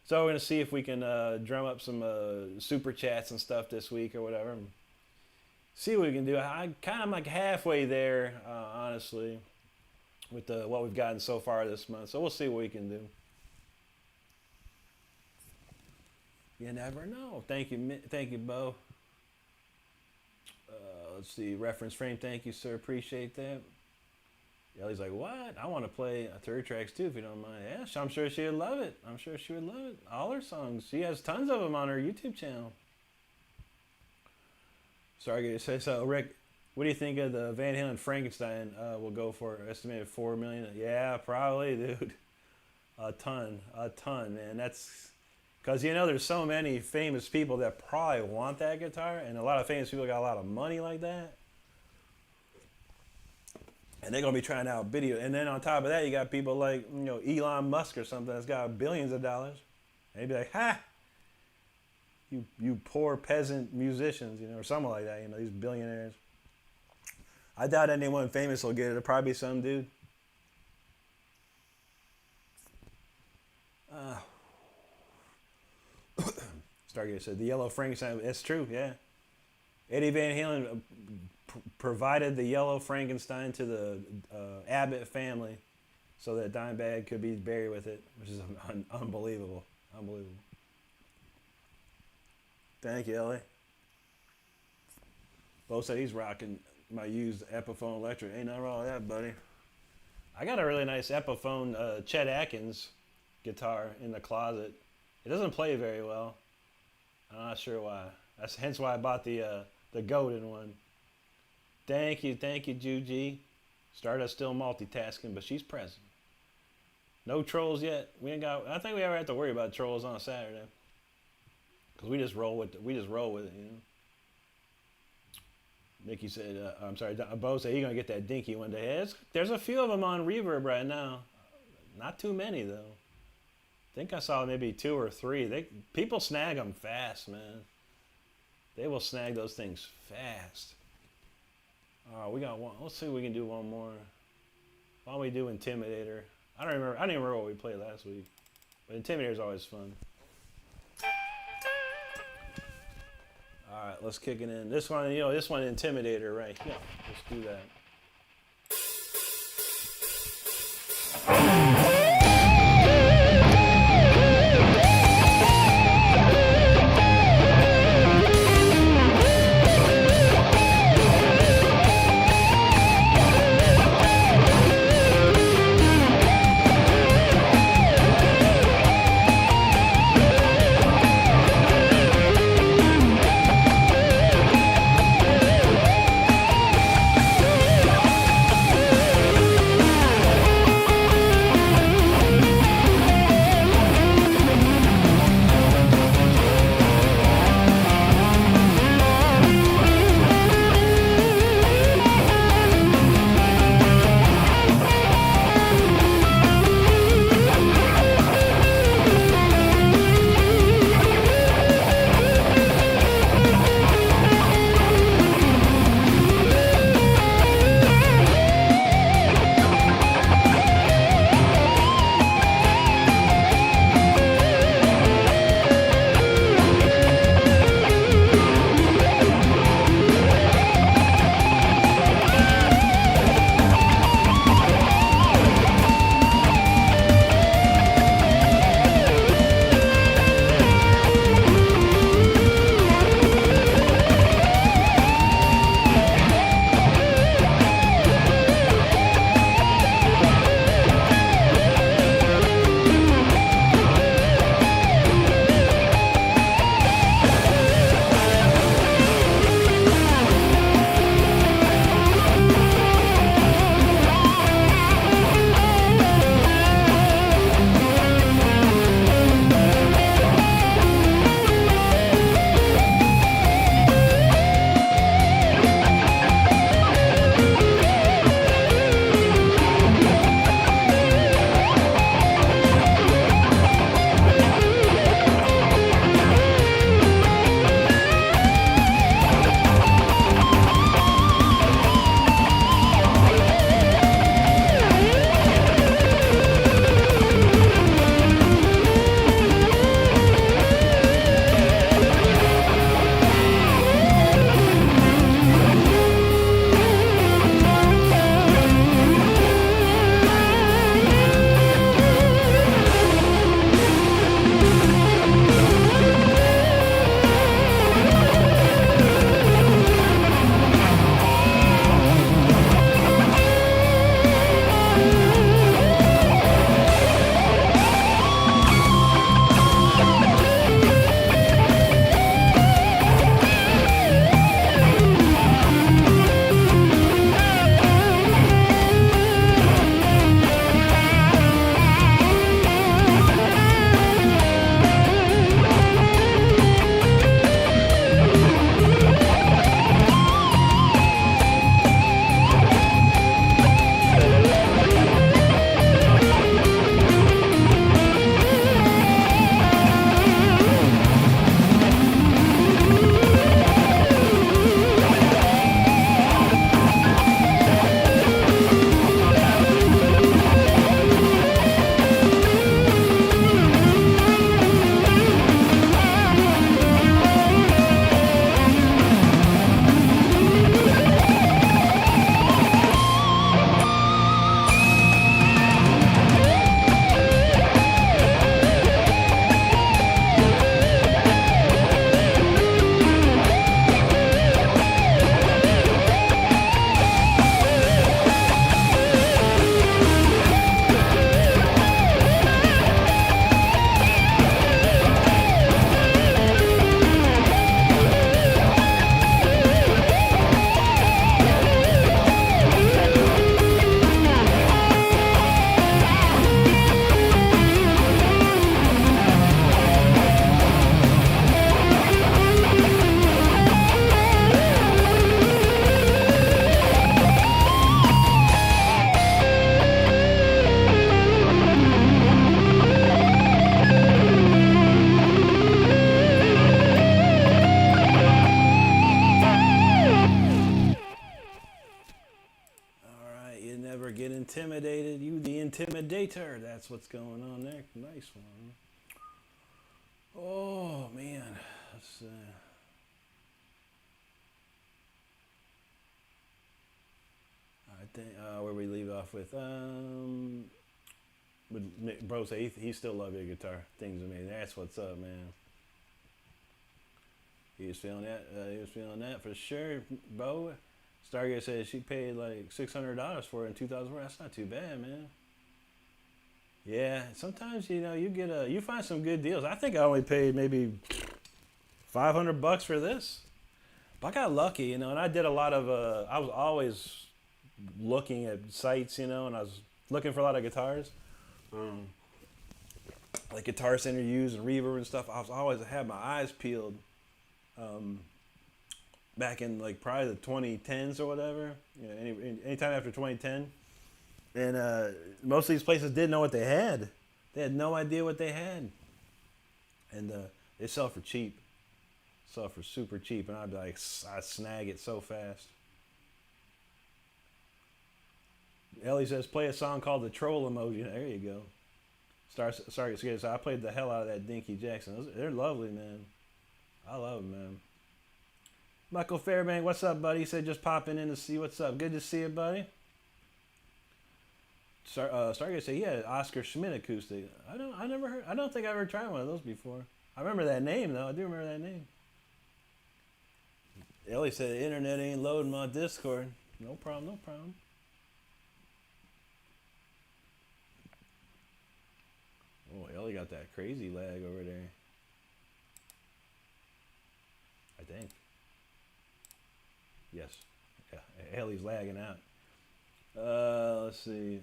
So we're gonna see if we can drum up some super chats and stuff this week or whatever. See what we can do. I'm like halfway there, honestly, with what we've gotten so far this month. So we'll see what we can do. You never know. Thank you, Bo. Let's see, reference frame. Thank you, sir. Appreciate that. Ellie's like, what? I want to play third tracks too, if you don't mind. Yeah, I'm sure she would love it. All her songs. She has tons of them on her YouTube channel. Sorry to say so. Rick, what do you think of the Van Halen Frankenstein? Will go for estimated $4 million. Yeah, probably, dude. A ton, man. That's because there's so many famous people that probably want that guitar, and a lot of famous people got a lot of money like that. And they're going to be trying out video. And then on top of that, you got people like, Elon Musk or something that's got billions of dollars. And they'd be like, ha! You poor peasant musicians, or something like that, these billionaires. I doubt anyone famous will get it. It'll probably be some dude. Stargate said, the Yellow Frankenstein, it's true, yeah. Eddie Van Halen provided the Yellow Frankenstein to the Abbott family so that Dimebag could be buried with it, which is unbelievable. Thank you, Ellie. Bo said he's rocking my used Epiphone Electric. Ain't nothing wrong with that, buddy. I got a really nice Epiphone Chet Atkins guitar in the closet. It doesn't play very well. I'm not sure why. That's hence why I bought the Godin one. Thank you, Juji. Stardust still multitasking, but she's present. No trolls yet. I think we ever have to worry about trolls on a Saturday. Because we just roll with it, Nikki said, I'm sorry, Bo said he's going to get that dinky one day. There's a few of them on Reverb right now. Not too many, though. I think I saw maybe 2 or 3. People snag them fast, man. They will snag those things fast. We got one. Let's see if we can do one more. Why don't we do Intimidator? I don't even remember what we played last week. But Intimidator is always fun. All right, let's kick it in. This one, Intimidator, right? Yeah, let's do that. Intimidator. That's what's going on there. Nice one. Oh man. Let's, I think where we leave off with bro say he still love your guitar. Things amazing. That's what's up, man. He was feeling that. He was feeling that for sure, Bo. Stargate says she paid like $600 for it in 2004. That's not too bad, man. Yeah, sometimes you find some good deals. I think I only paid maybe $500 for this, but I got lucky, and I did a lot of. I was always looking at sites, and I was looking for a lot of guitars, like Guitar Center used and Reverb and stuff. I was always had my eyes peeled. Back in like probably the 2010s or whatever, anytime after 2010, and most of these places didn't know what they had. They had no idea what they had, and they sell for cheap, sell for super cheap, and I'd be like, I snag it so fast. Ellie says, play a song called the Troll Emoji. There you go. Sorry, so I played the hell out of that Dinky Jackson. They're lovely, man. I love them, man. Michael Fairbank, what's up, buddy? He said just popping in to see what's up. Good to see you, buddy. Stargate said he had an Oscar Schmidt acoustic. I don't think I ever tried one of those before. I remember that name though. I do remember that name. Ellie said the internet ain't loading my Discord. No problem, no problem. Oh, Ellie got that crazy lag over there. I think. Yes. Yeah, Ellie's lagging out. Let's see.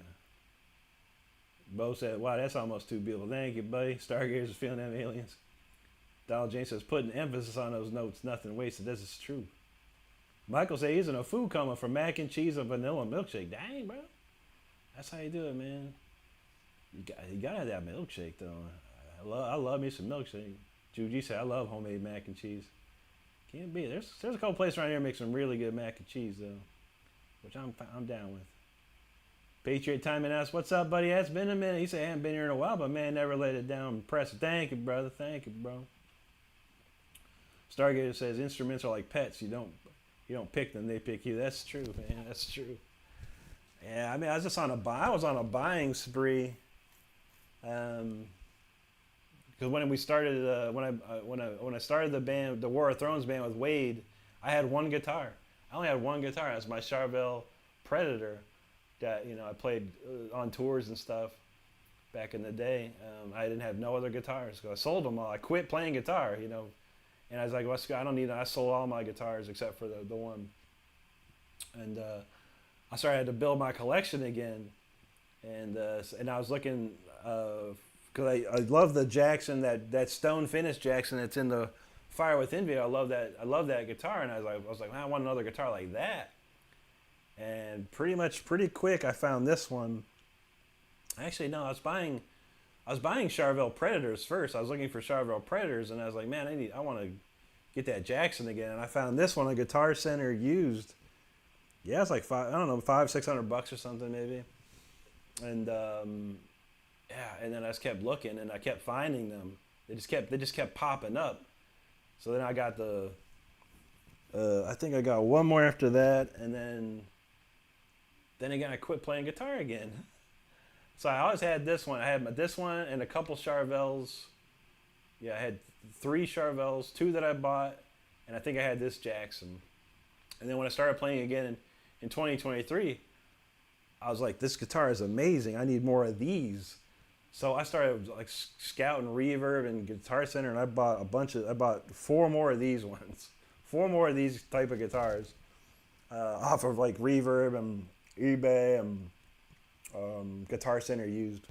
Bo said, wow, that's almost too beautiful. Thank you, buddy. Stargazers feeling them aliens. Donald James says, putting emphasis on those notes, nothing wasted. This is true. Michael said he's in a food coma for mac and cheese and vanilla milkshake. Dang, bro. That's how you do it, man. You gotta have that milkshake, though. I love me some milkshake. Juji said, I love homemade mac and cheese. Can't beat it. There's a couple places around here that make some really good mac and cheese, though, which I'm down with. Patriot Time and asks, what's up, buddy? It's been a minute. He said, I haven't been here in a while, but man, never let it down. Impressive. Thank you, brother. Thank you, bro. Stargazer says, instruments are like pets. You don't pick them, they pick you. That's true, man. That's true. Yeah, I mean, I was on a buying spree. Because when we started, when I started the band, the War of Thrones band with Wade, I had one guitar. I only had one guitar. That's my Charvel Predator that I played on tours and stuff back in the day. I didn't have no other guitars. So I sold them all. I quit playing guitar, and I was like, well, I don't need. I sold all my guitars except for the one. And I started to build my collection again, and I was looking. Because I love the Jackson, that stone finish Jackson that's in the Fire Within video. I love that guitar, and I was like, man, I want another guitar like that. And pretty quick, I found this one. Actually, no, I was buying Charvel Predators first. I was looking for Charvel Predators, and I was like, man, I want to get that Jackson again. And I found this one, a Guitar Center used. Yeah, it's like $500-$600 or something maybe. And yeah, and then I just kept looking, and I kept finding them. They just kept popping up. So then I got I think I got one more after that, and then again I quit playing guitar again. So I always had this one. I had this one and a couple Charvels. Yeah, I had 3 Charvels, 2 that I bought, and I think I had this Jackson. And then when I started playing again in 2023, I was like, this guitar is amazing. I need more of these. So I started like scouting Reverb and Guitar Center, and I bought 4 more of these ones. 4 more of these type of guitars off of like Reverb and eBay and Guitar Center used.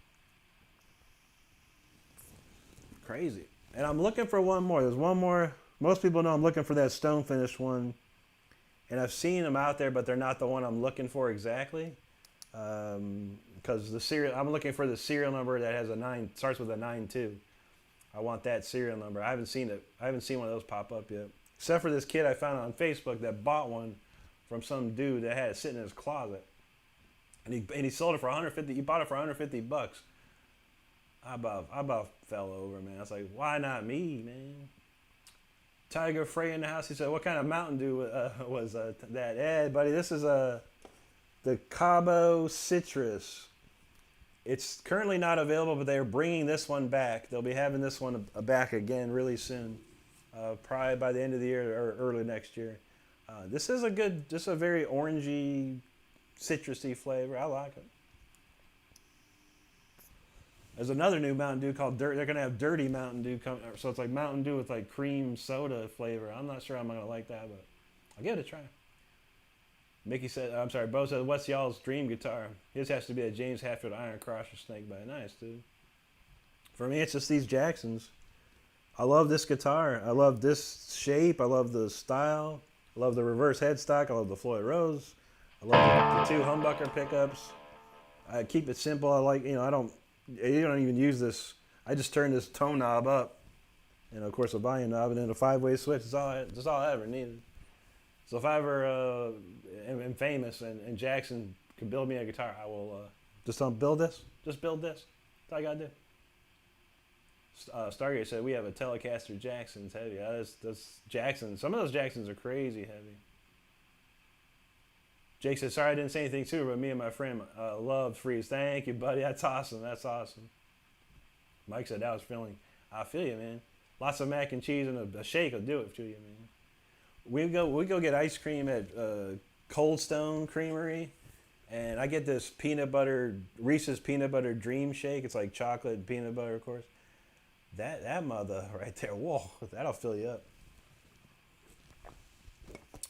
Crazy. And I'm looking for one more. There's one more. Most people know I'm looking for that stone finish one. And I've seen them out there, but they're not the one I'm looking for exactly. Because I'm looking for the serial number that has starts with a 92. I want that serial number. I haven't seen it. I haven't seen one of those pop up yet. Except for this kid I found on Facebook that bought one from some dude that had it sitting in his closet. and he sold it for 150. He bought it for $150. I about fell over, man. I was like, why not me, man? Tiger Frey in the house. He said, what kind of Mountain Dew was that? Yeah, buddy, this is the Cabo Citrus. It's currently not available, but they're bringing this one back. They'll be having this one back again really soon, probably by the end of the year or early next year. This is a very orangey, citrusy flavor. I like it. There's another new Mountain Dew called Dirt. They're gonna have Dirty Mountain Dew come, so it's like Mountain Dew with like cream soda flavor. I'm not sure I'm gonna like that, but I'll give it a try. Mickey said, I'm sorry, Bo said, what's y'all's dream guitar? His has to be a James Hetfield Iron Crusher Snakebite. Nice, dude. For me, it's just these Jacksons. I love this guitar. I love this shape. I love the style. I love the reverse headstock. I love the Floyd Rose. I love the two humbucker pickups. I keep it simple. I like, you don't even use this. I just turn this tone knob up. And of course a volume knob and then a 5-way switch. That's all I ever needed. So if I ever am famous and Jackson can build me a guitar, I will just build this. Just build this. That's all I gotta do. Stargate said we have a Telecaster Jackson's heavy. That's Jackson. Some of those Jacksons are crazy heavy. Jake said, sorry I didn't say anything sooner, but me and my friend loved Freeze. Thank you, buddy. That's awesome. That's awesome. Mike said that was filling. I feel you, man. Lots of mac and cheese and a shake will do it to you, man. We go get ice cream at Cold Stone Creamery, and I get this Reese's peanut butter dream shake. It's like chocolate and peanut butter, of course. That mother right there, whoa, that'll fill you up.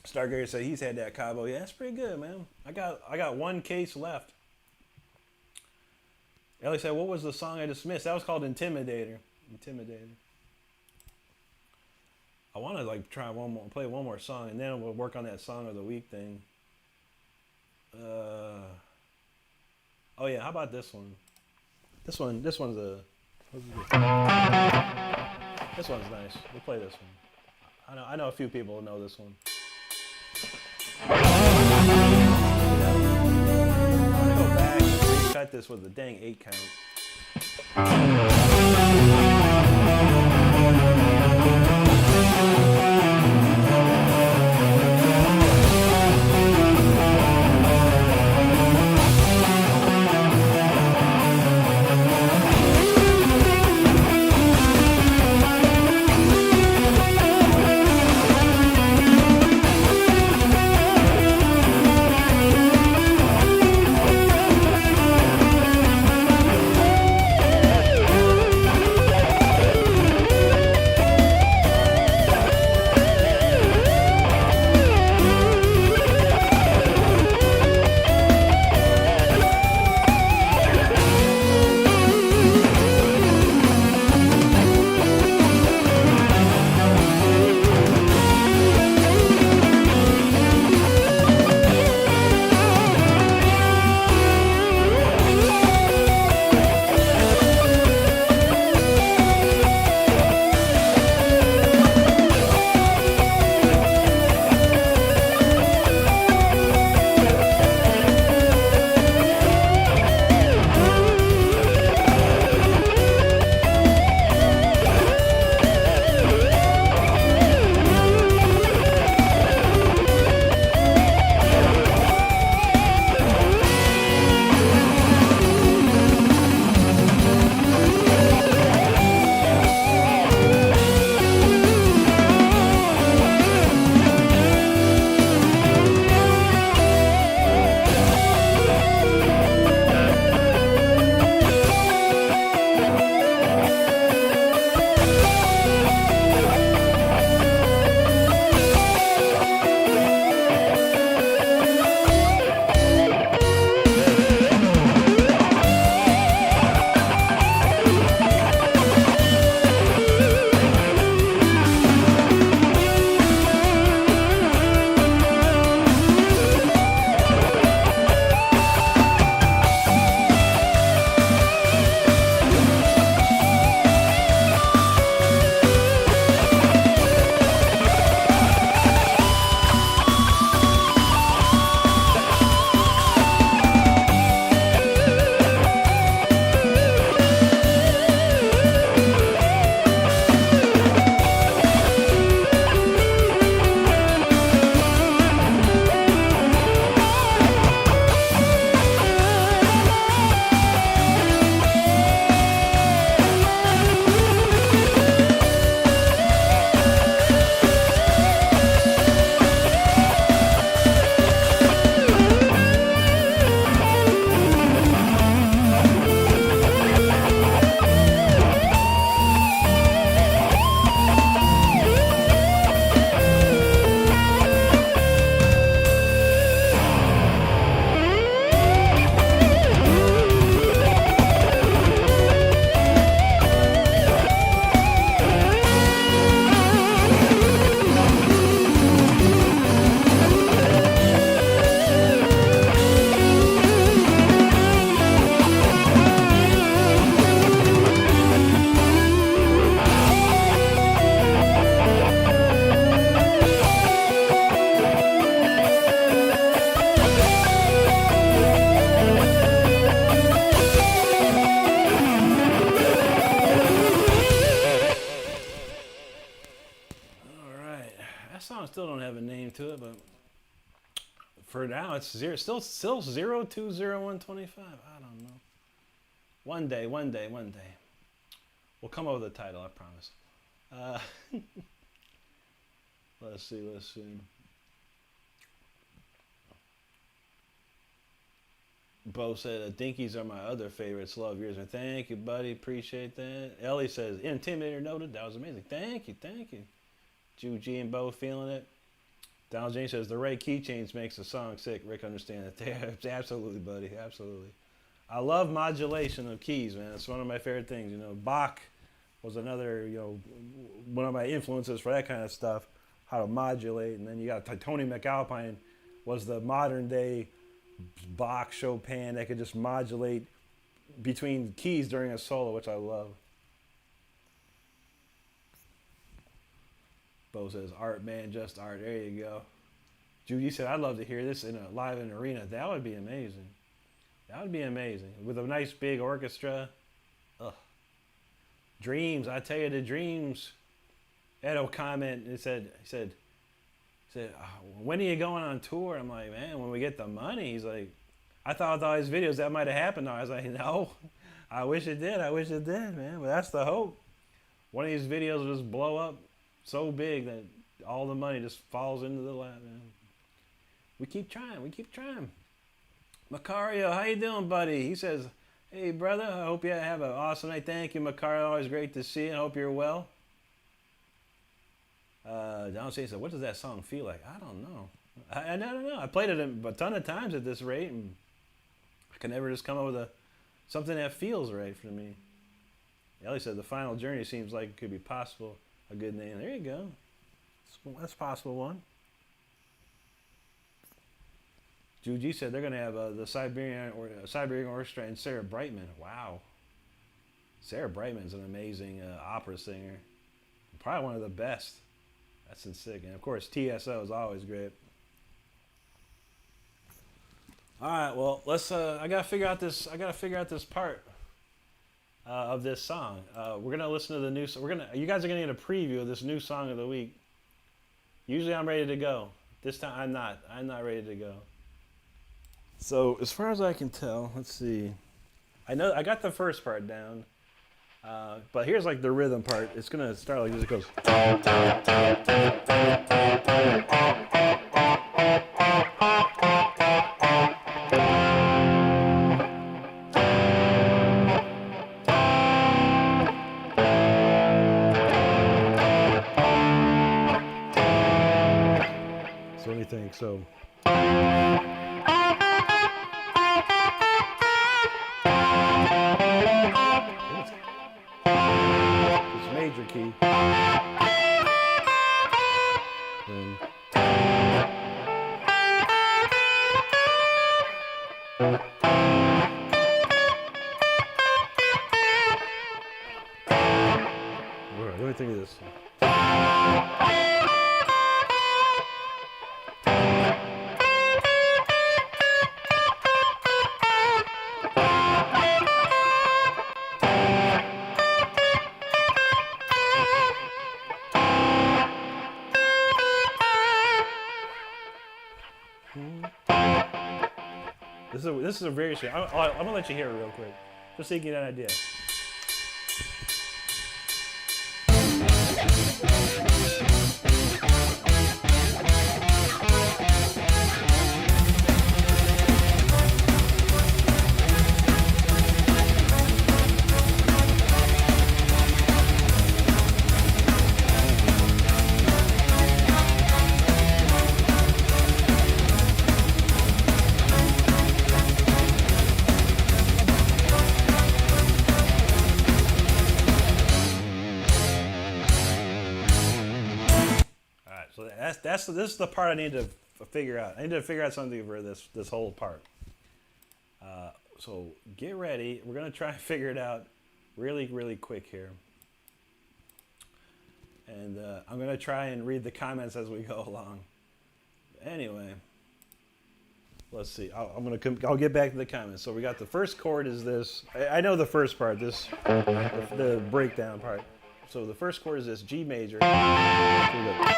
Stargazer said he's had that Cabo. Yeah, that's pretty good, man. I got one case left. Ellie said, what was the song I just missed? That was called Intimidator. Intimidator. I want to play one more song, and then we'll work on that song of the week thing. Oh yeah, how about this one? This one's this one's nice. We'll play this one. I know a few people know this one. I'm gonna go back and recut this with the dang 8 count. That song still don't have a name to it, but for now it's still 020125. I don't know. One day. We'll come up with a title, I promise. Let's see. Bo said, Dinkies are my other favorites. Love yours. And thank you, buddy. Appreciate that. Ellie says, Intimidator noted. That was amazing. Thank you. Ju G and Bo feeling it. Donald James says, the right keychains makes the song sick. Rick understands it. Absolutely, buddy. Absolutely. I love modulation of keys, man. It's one of my favorite things. You know, Bach was another, one of my influences for that kind of stuff, how to modulate. And then you got Tony McAlpine was the modern day Bach, Chopin that could just modulate between keys during a solo, which I love. Bo says, art, man, just art. There you go. Judy said, I'd love to hear this live in an arena. That would be amazing. With a nice big orchestra. Ugh. Dreams, I tell you, the dreams. Edo comment, he said, when are you going on tour? I'm like, man, when we get the money. He's like, I thought with all these videos that might have happened. I was like, no, I wish it did, man. But that's the hope. One of these videos will just blow up so big that all the money just falls into the lap, man. We keep trying. Macario, how you doing, buddy? He says, hey, brother, I hope you have an awesome night. Thank you, Macario. Always great to see you. I hope you're well. Don said, what does that song feel like? I don't know. I don't know. I played it a ton of times at this rate, and I can never just come up with something that feels right for me. Ellie said, the final journey seems like it could be possible. A good name. There you go. That's a possible one. Juji said they're going to have the Siberian Orchestra and Sarah Brightman. Wow. Sarah Brightman's an amazing opera singer. Probably one of the best. That's sick. And of course, TSO is always great. All right, well, let's. I gotta figure out this part of this song. We're gonna listen to the new. You guys are gonna get a preview of this new song of the week. Usually, I'm ready to go. This time, I'm not. I'm not ready to go. So, as far as I can tell, let's see. I know I got the first part down. But here's like the rhythm part. It's gonna start like this. It goes. So what do you think? So. Major key. Let me think of this. This is a very short. I'm gonna let you hear it real quick, just so you get an idea. So this is the part I need to figure out. I need to figure out something for this whole part. So get ready. We're gonna try and figure it out really quick here. And I'm gonna try and read the comments as we go along. Anyway, let's see. I'll get back to the comments. So we got the first chord is this. I know the first part. The breakdown part. So the first chord is this G major. Here we go.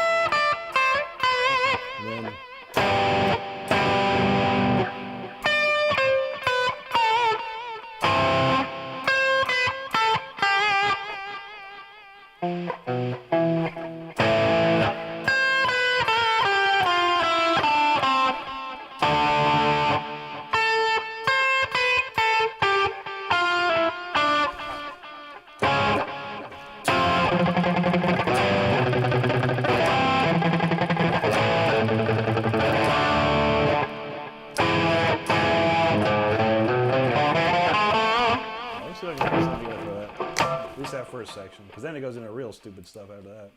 section, because then it goes into real stupid stuff after that.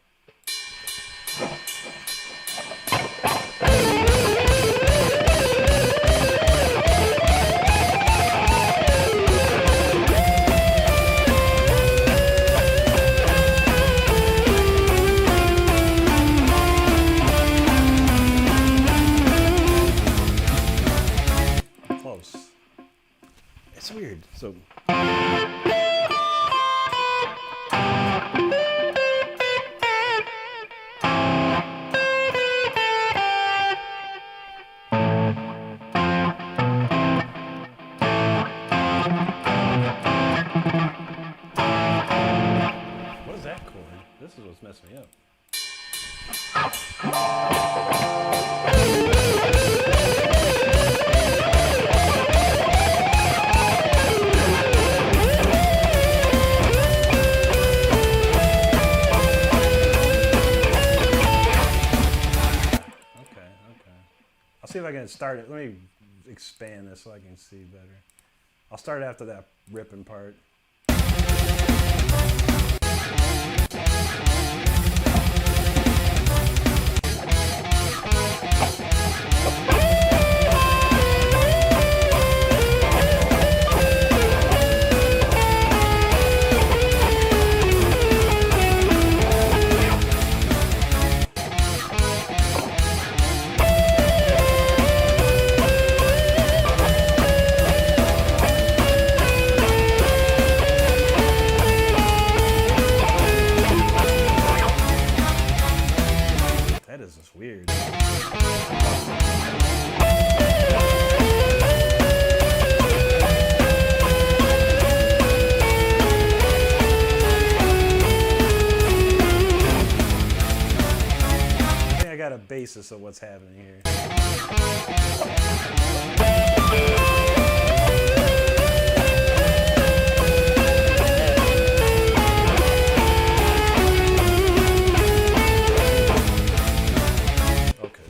Close. It's weird. So. What is that chord? This is what's messing me up. I'll see if I can start it. Let me expand this so I can see better. I'll start after that ripping part. That is just weird. I think I got a basis of what's happening here.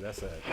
That's it.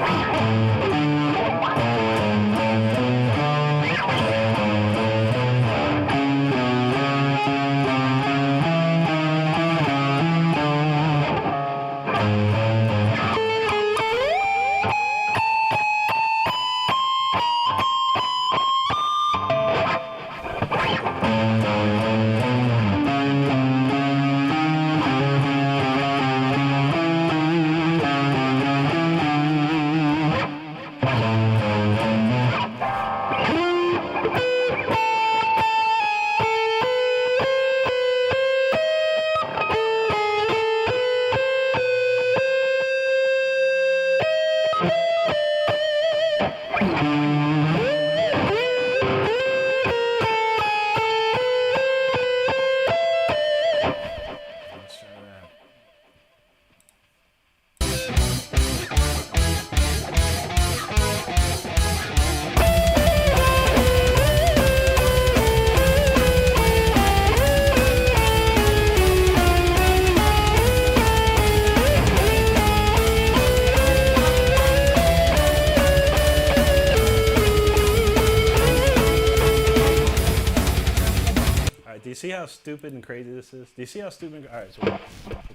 Do you see how stupid and crazy this is? Do you see how stupid? All right, so we'll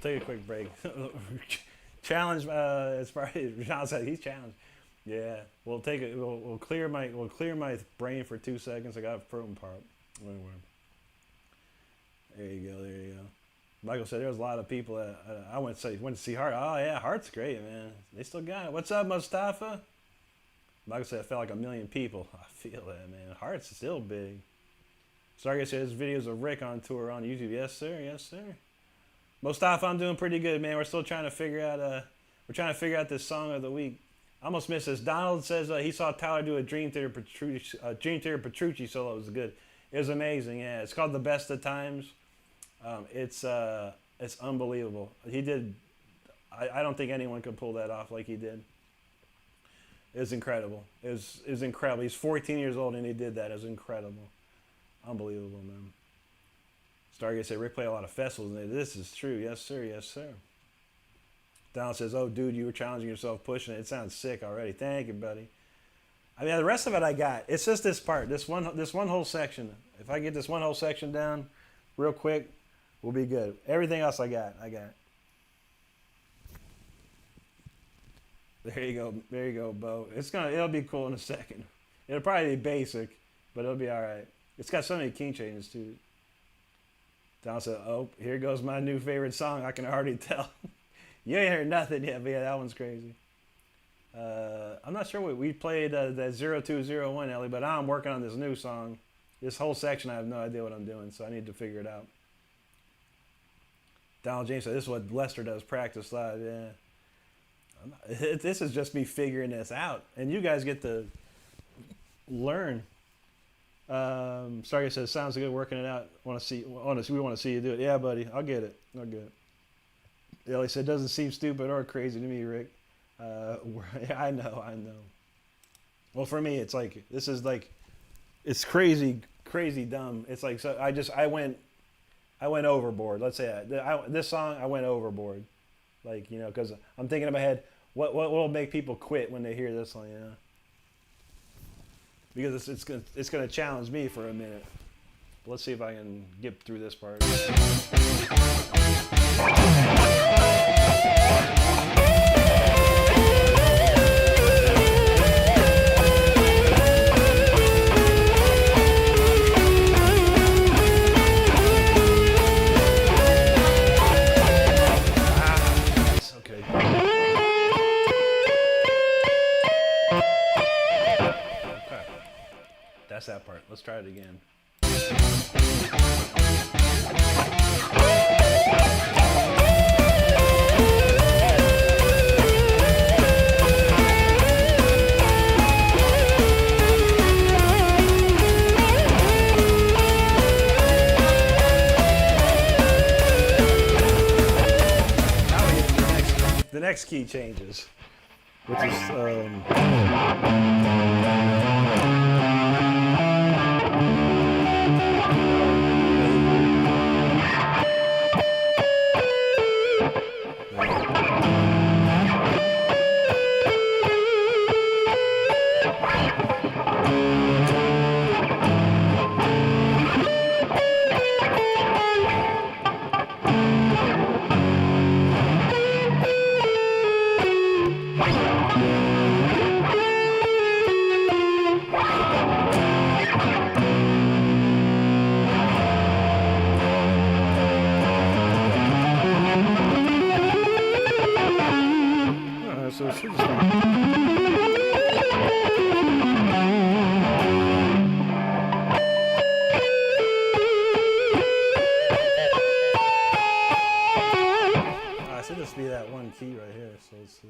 take a quick break. Challenge, as far as John said, he's challenged. Yeah, we'll take it. We'll clear my brain for 2 seconds. I got a frozen part. There you go. There you go. Michael said there was a lot of people that I went to see Hart. Oh yeah, Hart's great, man. They still got it. What's up, Mustafa? Michael said it felt like 1 million people. I feel that, man. Hart's still big. Stargate says videos of Rick on tour on YouTube. Yes, sir. Yes, sir. Mustafa, I'm doing pretty good, man. We're still trying to figure out this song of the week. I almost missed this. Donald says he saw Tyler do a Dream Theater Petrucci solo. It was good. It was amazing. Yeah, it's called The Best of Times. It's unbelievable. He did. I don't think anyone could pull that off like he did. It was incredible. It was incredible. He's 14 years old and he did that. It was incredible. Unbelievable, man. Stargate said Rick played a lot of festivals. And this is true. Yes, sir. Yes, sir. Donald says, oh, dude, you were challenging yourself, pushing it. It sounds sick already. Thank you, buddy. I mean, the rest of it I got. It's just this part, this one whole section. If I get this one whole section down real quick, We'll be good. Everything else I got. There you go, Bo. It'll be cool in a second. It'll probably be basic, but it'll be all right. It's got so many key changes too. Don said, "Oh, here goes my new favorite song. I can already tell." You ain't heard nothing yet, but yeah, that one's crazy. I'm not sure what we played that 0201, Ellie, but I'm working on this new song. This whole section, I have no idea what I'm doing, so I need to figure it out. Donald James said, "This is what Lester does, practice live." Yeah. This is just me figuring this out, and you guys get to learn. Stargate says, "Sounds good, working it out. We want to see you do it." Yeah, buddy, I'll get it. Ellie said, "Doesn't seem stupid or crazy to me, Rick." I know. Well, for me, it's like it's crazy dumb. It's like I went overboard. Let's say that. This song, I went overboard. Like, because I'm thinking in my head, what will make people quit when they hear this song, Because it's gonna challenge me for a minute. Let's see if I can get through this part. That's that part. Let's try it again. Now we get the next key changes, which is so it should just should just be that one key right here. So let's see.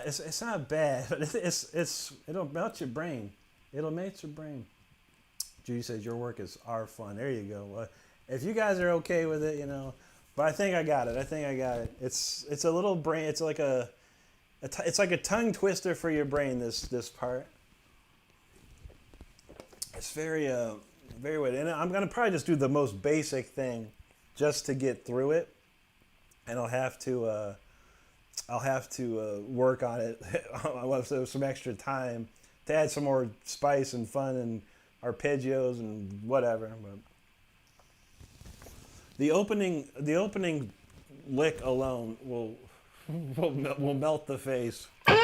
It's not bad, but it'll melt your brain. It'll melt your brain. Judy says your work is our fun. There you go. Well, if you guys are okay with it, but I think I got it. It's a little brain. It's like it's like a tongue twister for your brain. This part. It's very weird, and I'm gonna probably just do the most basic thing, just to get through it, and I'll have to work on it. I'll have some extra time to add some more spice and fun and arpeggios and whatever. But the opening lick alone will melt the face. All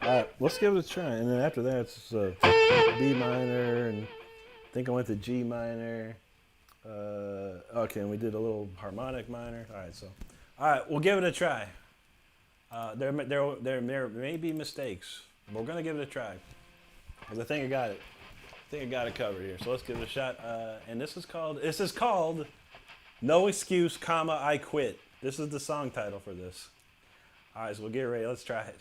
right, let's give it a try. And then after that, it's B minor, and I think I went to G minor. Okay, and we did a little harmonic minor. All right, we'll give it a try. There may be mistakes, but we're gonna give it a try. Cause I think I got it. I think I got it covered here. So let's give it a shot. And this is called "No Excuse, I Quit." This is the song title for this. All right, so we'll get ready. Let's try it.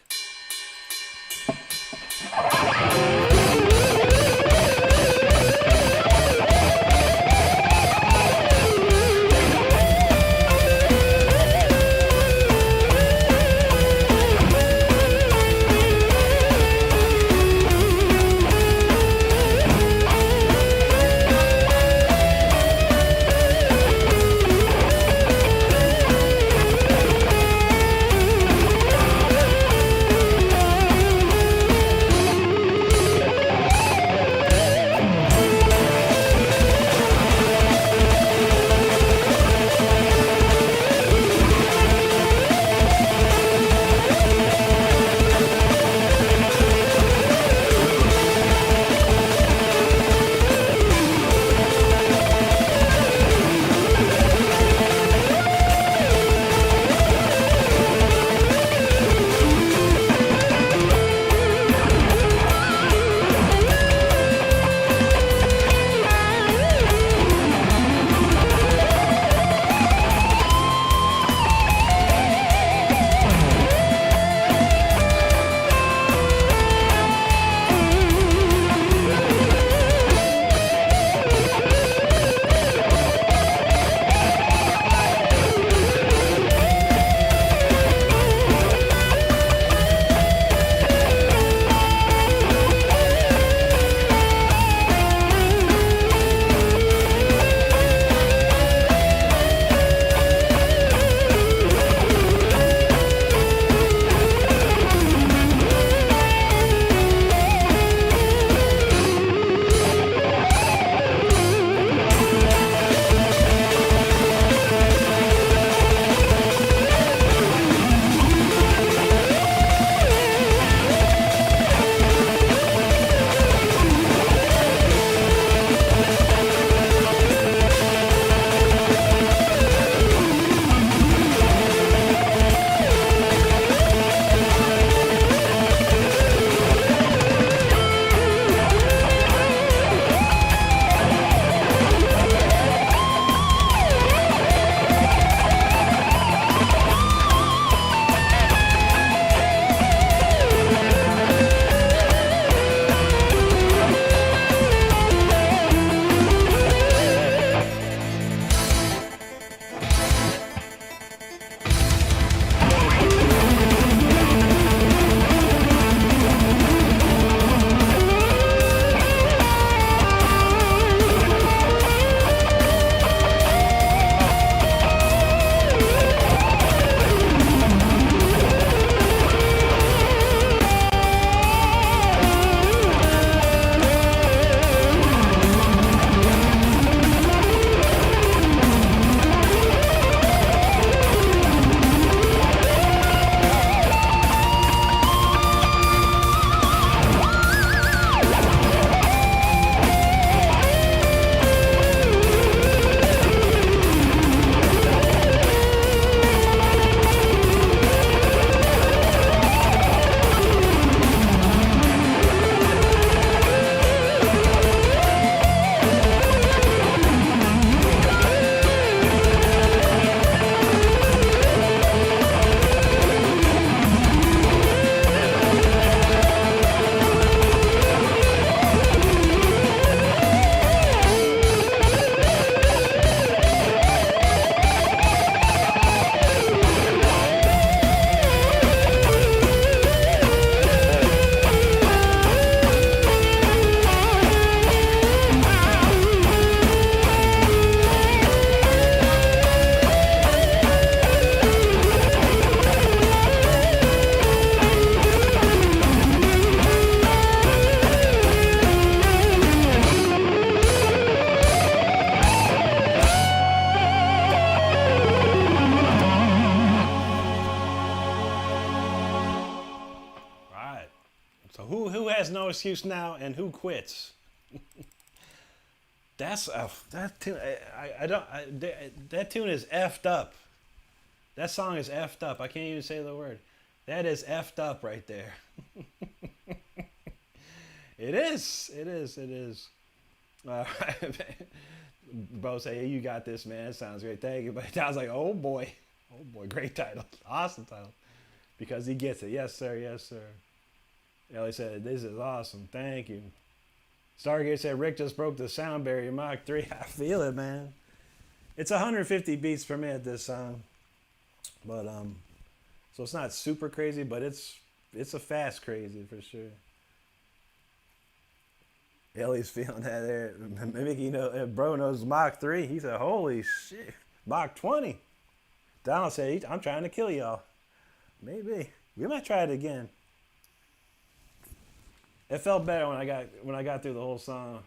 has no excuse now, and who quits? That's that tune. That tune is effed up. That song is effed up. I can't even say the word. That is effed up right there. It is. It is. It is. Bo say, hey, you got this, man. It sounds great. Thank you. But I was like, oh boy. Oh boy. Great title. Awesome title. Because he gets it. Yes, sir. Yes, sir. Ellie said, this is awesome. Thank you. Stargate said, Rick just broke the sound barrier. Mach 3. I feel it, man. It's 150 beats per minute, this song. But, so it's not super crazy, but it's a fast crazy for sure. Ellie's feeling that there. Mickey, you know, bro knows Mach 3. He said, holy shit. Mach 20. Donald said, I'm trying to kill y'all. Maybe. We might try it again. It felt better when I got through the whole song.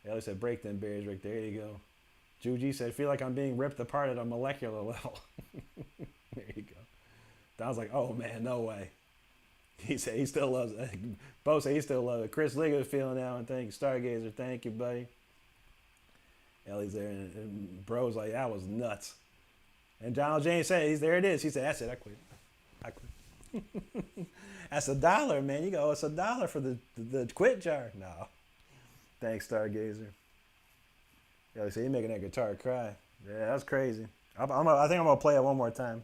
Ellie said, break them barriers, Rick. There you go. Juji said, feel like I'm being ripped apart at a molecular level. There you go. Donald's like, oh man, no way. He said he still loves it. Bo said he still loves it. Chris Liggett feeling that one. Thank you. Stargazer, thank you, buddy. Ellie's there, and bro's like, that was nuts. And Donald James said, there it is. He said, that's it. I quit. That's $1, man. You go, it's $1 for the quit jar. No. Thanks, Stargazer. Ellie said, you're making that guitar cry. Yeah, that's crazy. I think I'm going to play it one more time.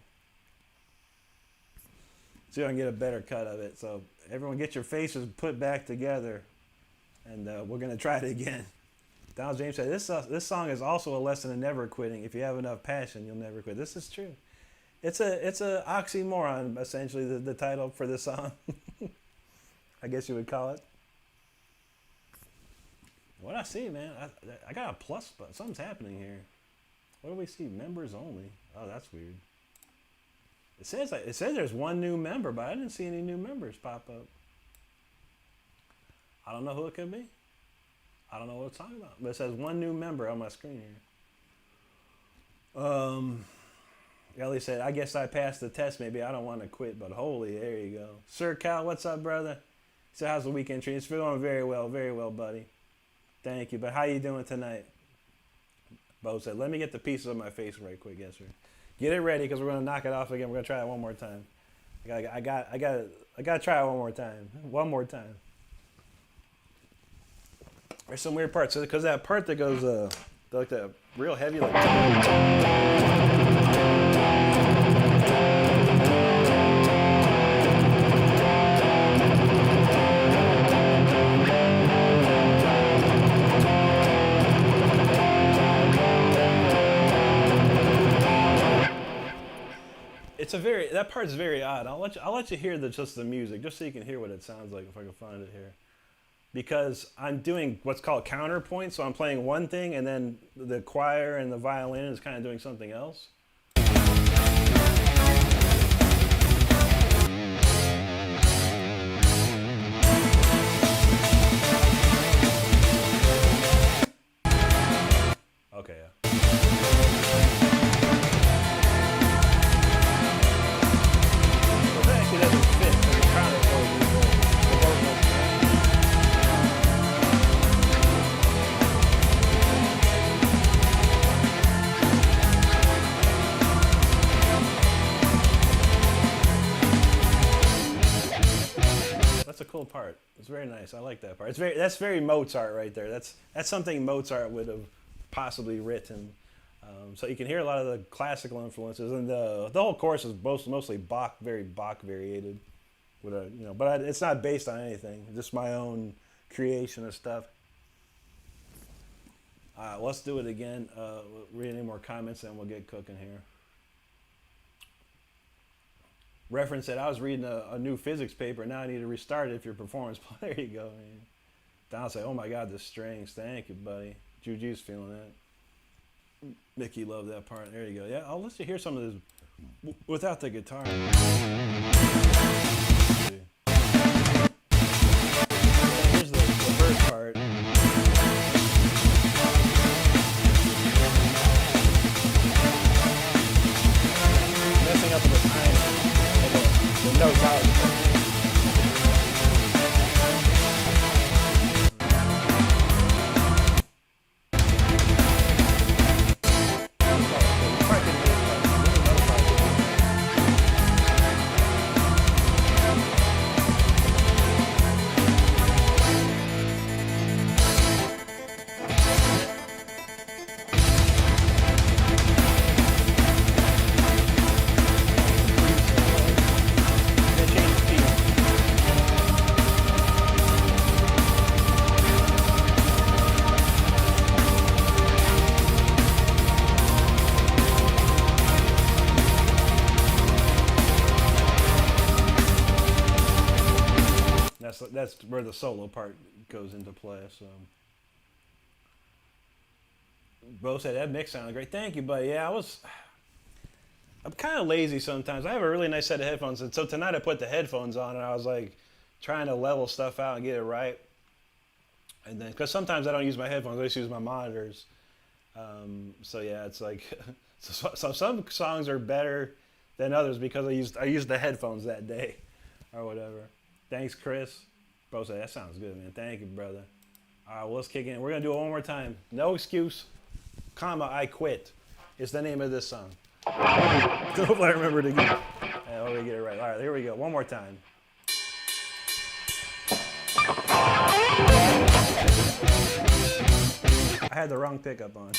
So you can get a better cut of it. So everyone get your faces put back together, and we're going to try it again. Donald James said, this song is also a lesson in never quitting. If you have enough passion, you'll never quit. This is true. It's a oxymoron, essentially, the title for this song. I guess you would call it. What I see, man, I got a plus, but something's happening here. What do we see? Members only. Oh, that's weird. It says there's one new member, but I didn't see any new members pop up. I don't know who it could be. I don't know what it's talking about. But it says one new member on my screen here. Ellie said, I guess I passed the test. Maybe I don't want to quit, but holy, there you go. Sir Cal, what's up, brother? He said, how's the weekend treating? It's going very well, buddy. Thank you. But how you doing tonight? Bo said, let me get the pieces of my face right quick. Yes, sir. Get it ready because we're going to knock it off again. We're going to try it one more time. I got to try it one more time. One more time. There's some weird parts. Because that part that goes, like that real heavy, like. That part's very odd. I'll let you hear just the music, just so you can hear what it sounds like if I can find it here. Because I'm doing what's called counterpoint, so I'm playing one thing and then the choir and the violin is kind of doing something else. Okay, yeah. That's a cool part. It's very nice. I like that part. That's very Mozart right there. That's something Mozart would have possibly written. So you can hear a lot of the classical influences, and the whole chorus is mostly Bach, very Bach variated. But it's not based on anything. Just my own creation of stuff. Let's do it again. Read any more comments, and we'll get cooking here. Reference said, I was reading a new physics paper. Now I need to restart it if your performance. There you go, man. Donald said, oh my God, the strings. Thank you, buddy. Juju's feeling that. Mickey loved that part. There you go. Yeah, I'll let you hear some of this without the guitar. Here's the first part. Messing up with the time. The notes out. where the solo part goes into play. So, Bo said that mix sounded great. Thank you, buddy. Yeah, I'm kind of lazy sometimes. I have a really nice set of headphones, and so tonight I put the headphones on, and I was like trying to level stuff out and get it right. And then, because sometimes I don't use my headphones, I just use my monitors. So yeah, it's like so some songs are better than others because I used the headphones that day or whatever. Thanks, Chris. Bro said that sounds good, man. Thank you, brother. All right, well, let's kick in. We're gonna do it one more time. No excuse, comma, I quit. It's the name of this song. Hopefully I remember it again. I already get it right. All right, here we go. One more time. I had the wrong pickup on.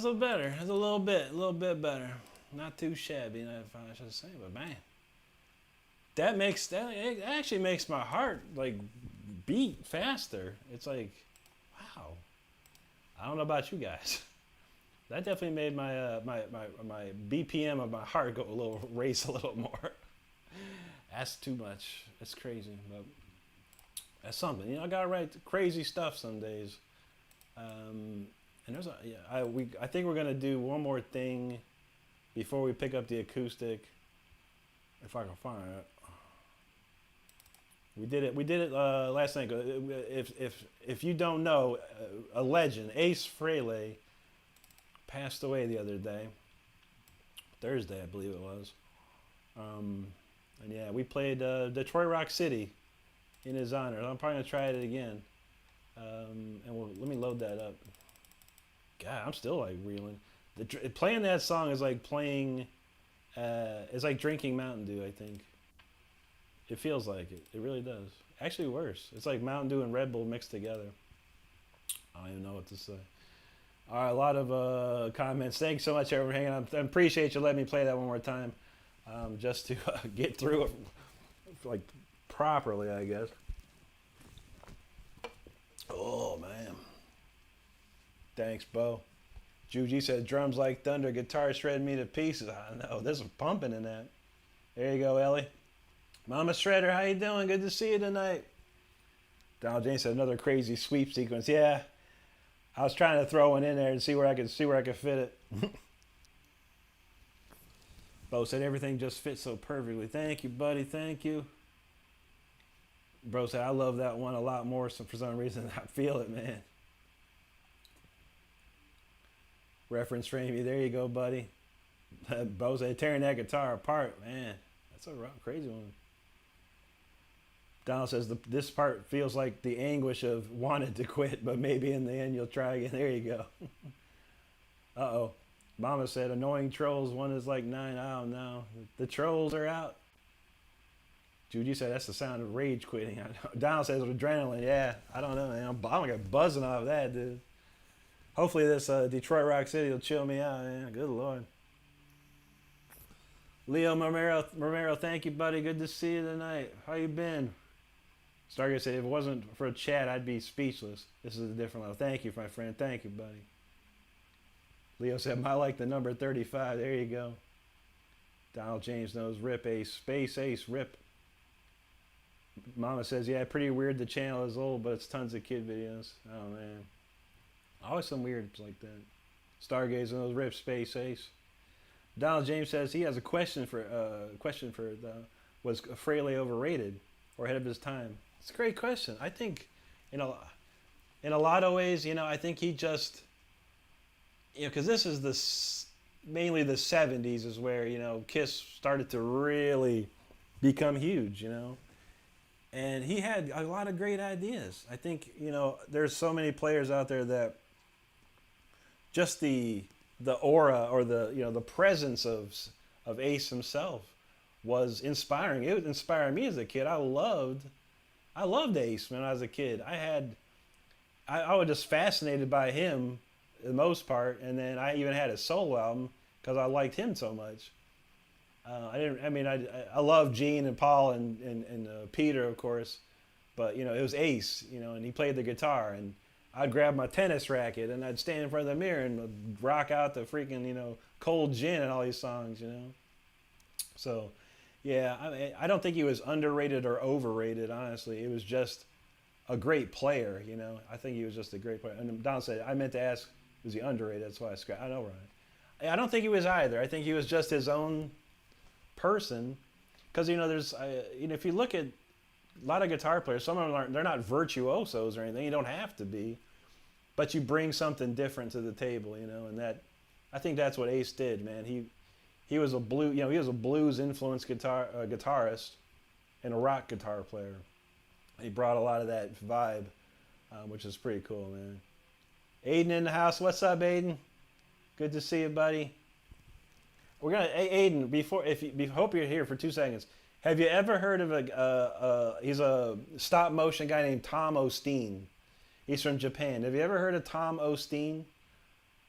a little better. It's a little bit better. Not too shabby, if I should say, but man, it actually makes my heart like beat faster. It's like, wow. I don't know about you guys. That definitely made my my BPM of my heart go race a little more. That's too much. That's crazy, but that's something. You know, I gotta write crazy stuff some days. And there's I think we're gonna do one more thing before we pick up the acoustic, if I can find it. We did it last night. If you don't know, a legend, Ace Frehley, passed away the other day. Thursday, I believe it was. And yeah, we played Detroit Rock City in his honor. I'm probably gonna try it again. And let me load that up. God, I'm still like reeling. Playing that song is like playing. It's like drinking Mountain Dew, I think. It feels like it. It really does. Actually worse. It's like Mountain Dew and Red Bull mixed together. I don't even know what to say. All right, a lot of comments. Thanks so much, everyone, for hanging out. I appreciate you letting me play that one more time, just to get through it like properly, I guess. Oh, man. Thanks, Bo. Juji said, drums like thunder, guitar shredding me to pieces. I know, there's some pumping in that. There you go, Ellie. Mama Shredder, how you doing? Good to see you tonight. Donald James said, another crazy sweep sequence. Yeah, I was trying to throw one in there and see where I could fit it. Bo said, everything just fits so perfectly. Thank you, buddy. Thank you. Bro said, I love that one a lot more, so for some reason I feel it, man. Reference frame, there you go, buddy. Bo said, tearing that guitar apart, man. That's a crazy one. Donald says, this part feels like the anguish of wanted to quit, but maybe in the end you'll try again. There you go. Uh-oh. Mama said, annoying trolls, one is like 9. I don't know. The trolls are out. Judy said, that's the sound of rage quitting. Donald says, adrenaline. Yeah, I don't know, man. I'm gonna get buzzing off that, dude. Hopefully this Detroit Rock City will chill me out, man. Good Lord. Leo Romero, thank you, buddy. Good to see you tonight. How you been? Stargate said, if it wasn't for a chat, I'd be speechless. This is a different level. Thank you, my friend. Thank you, buddy. Leo said, I like the number 35. There you go. Donald James knows. Rip Ace. Space Ace. Rip. Mama says, yeah, pretty weird the channel is old, but it's tons of kid videos. Oh, man. Always some weirds like that. Stargaze knows. Rip. Space Ace. Donald James says he has a question for was Frehley overrated or ahead of his time? It's a great question. I think, in a lot of ways, I think he just, because this is mainly the 70s is where, Kiss started to really become huge, and he had a lot of great ideas. I think, there's so many players out there that just the aura or the presence of Ace himself was inspiring. It was inspiring me as a kid. I loved Ace when I was a kid. I was just fascinated by him for the most part, and then I even had a solo album because I liked him so much. I love Gene and Paul and Peter, of course, but it was Ace, and he played the guitar, and I'd grab my tennis racket and I'd stand in front of the mirror and rock out the freaking, Cold Gin and all these songs, So, yeah, I don't think he was underrated or overrated, honestly. It was just a great player, I think he was just a great player. And Don said, I meant to ask, was he underrated? That's why I scratched. I know, right? I don't think he was either. I think he was just his own person. Because, there's, if you look at a lot of guitar players, some of them they're not virtuosos or anything. You don't have to be. But you bring something different to the table, and I think that's what Ace did, man. He was a blues influenced guitarist and a rock guitar player. He brought a lot of that vibe, which is pretty cool, man. Aiden in the house. What's up, Aiden? Good to see you, buddy. We're gonna, Aiden. Hope you're here for 2 seconds. Have you ever heard of he's a stop motion guy named Tom Osteen? He's from Japan. Have you ever heard of Tom Osteen?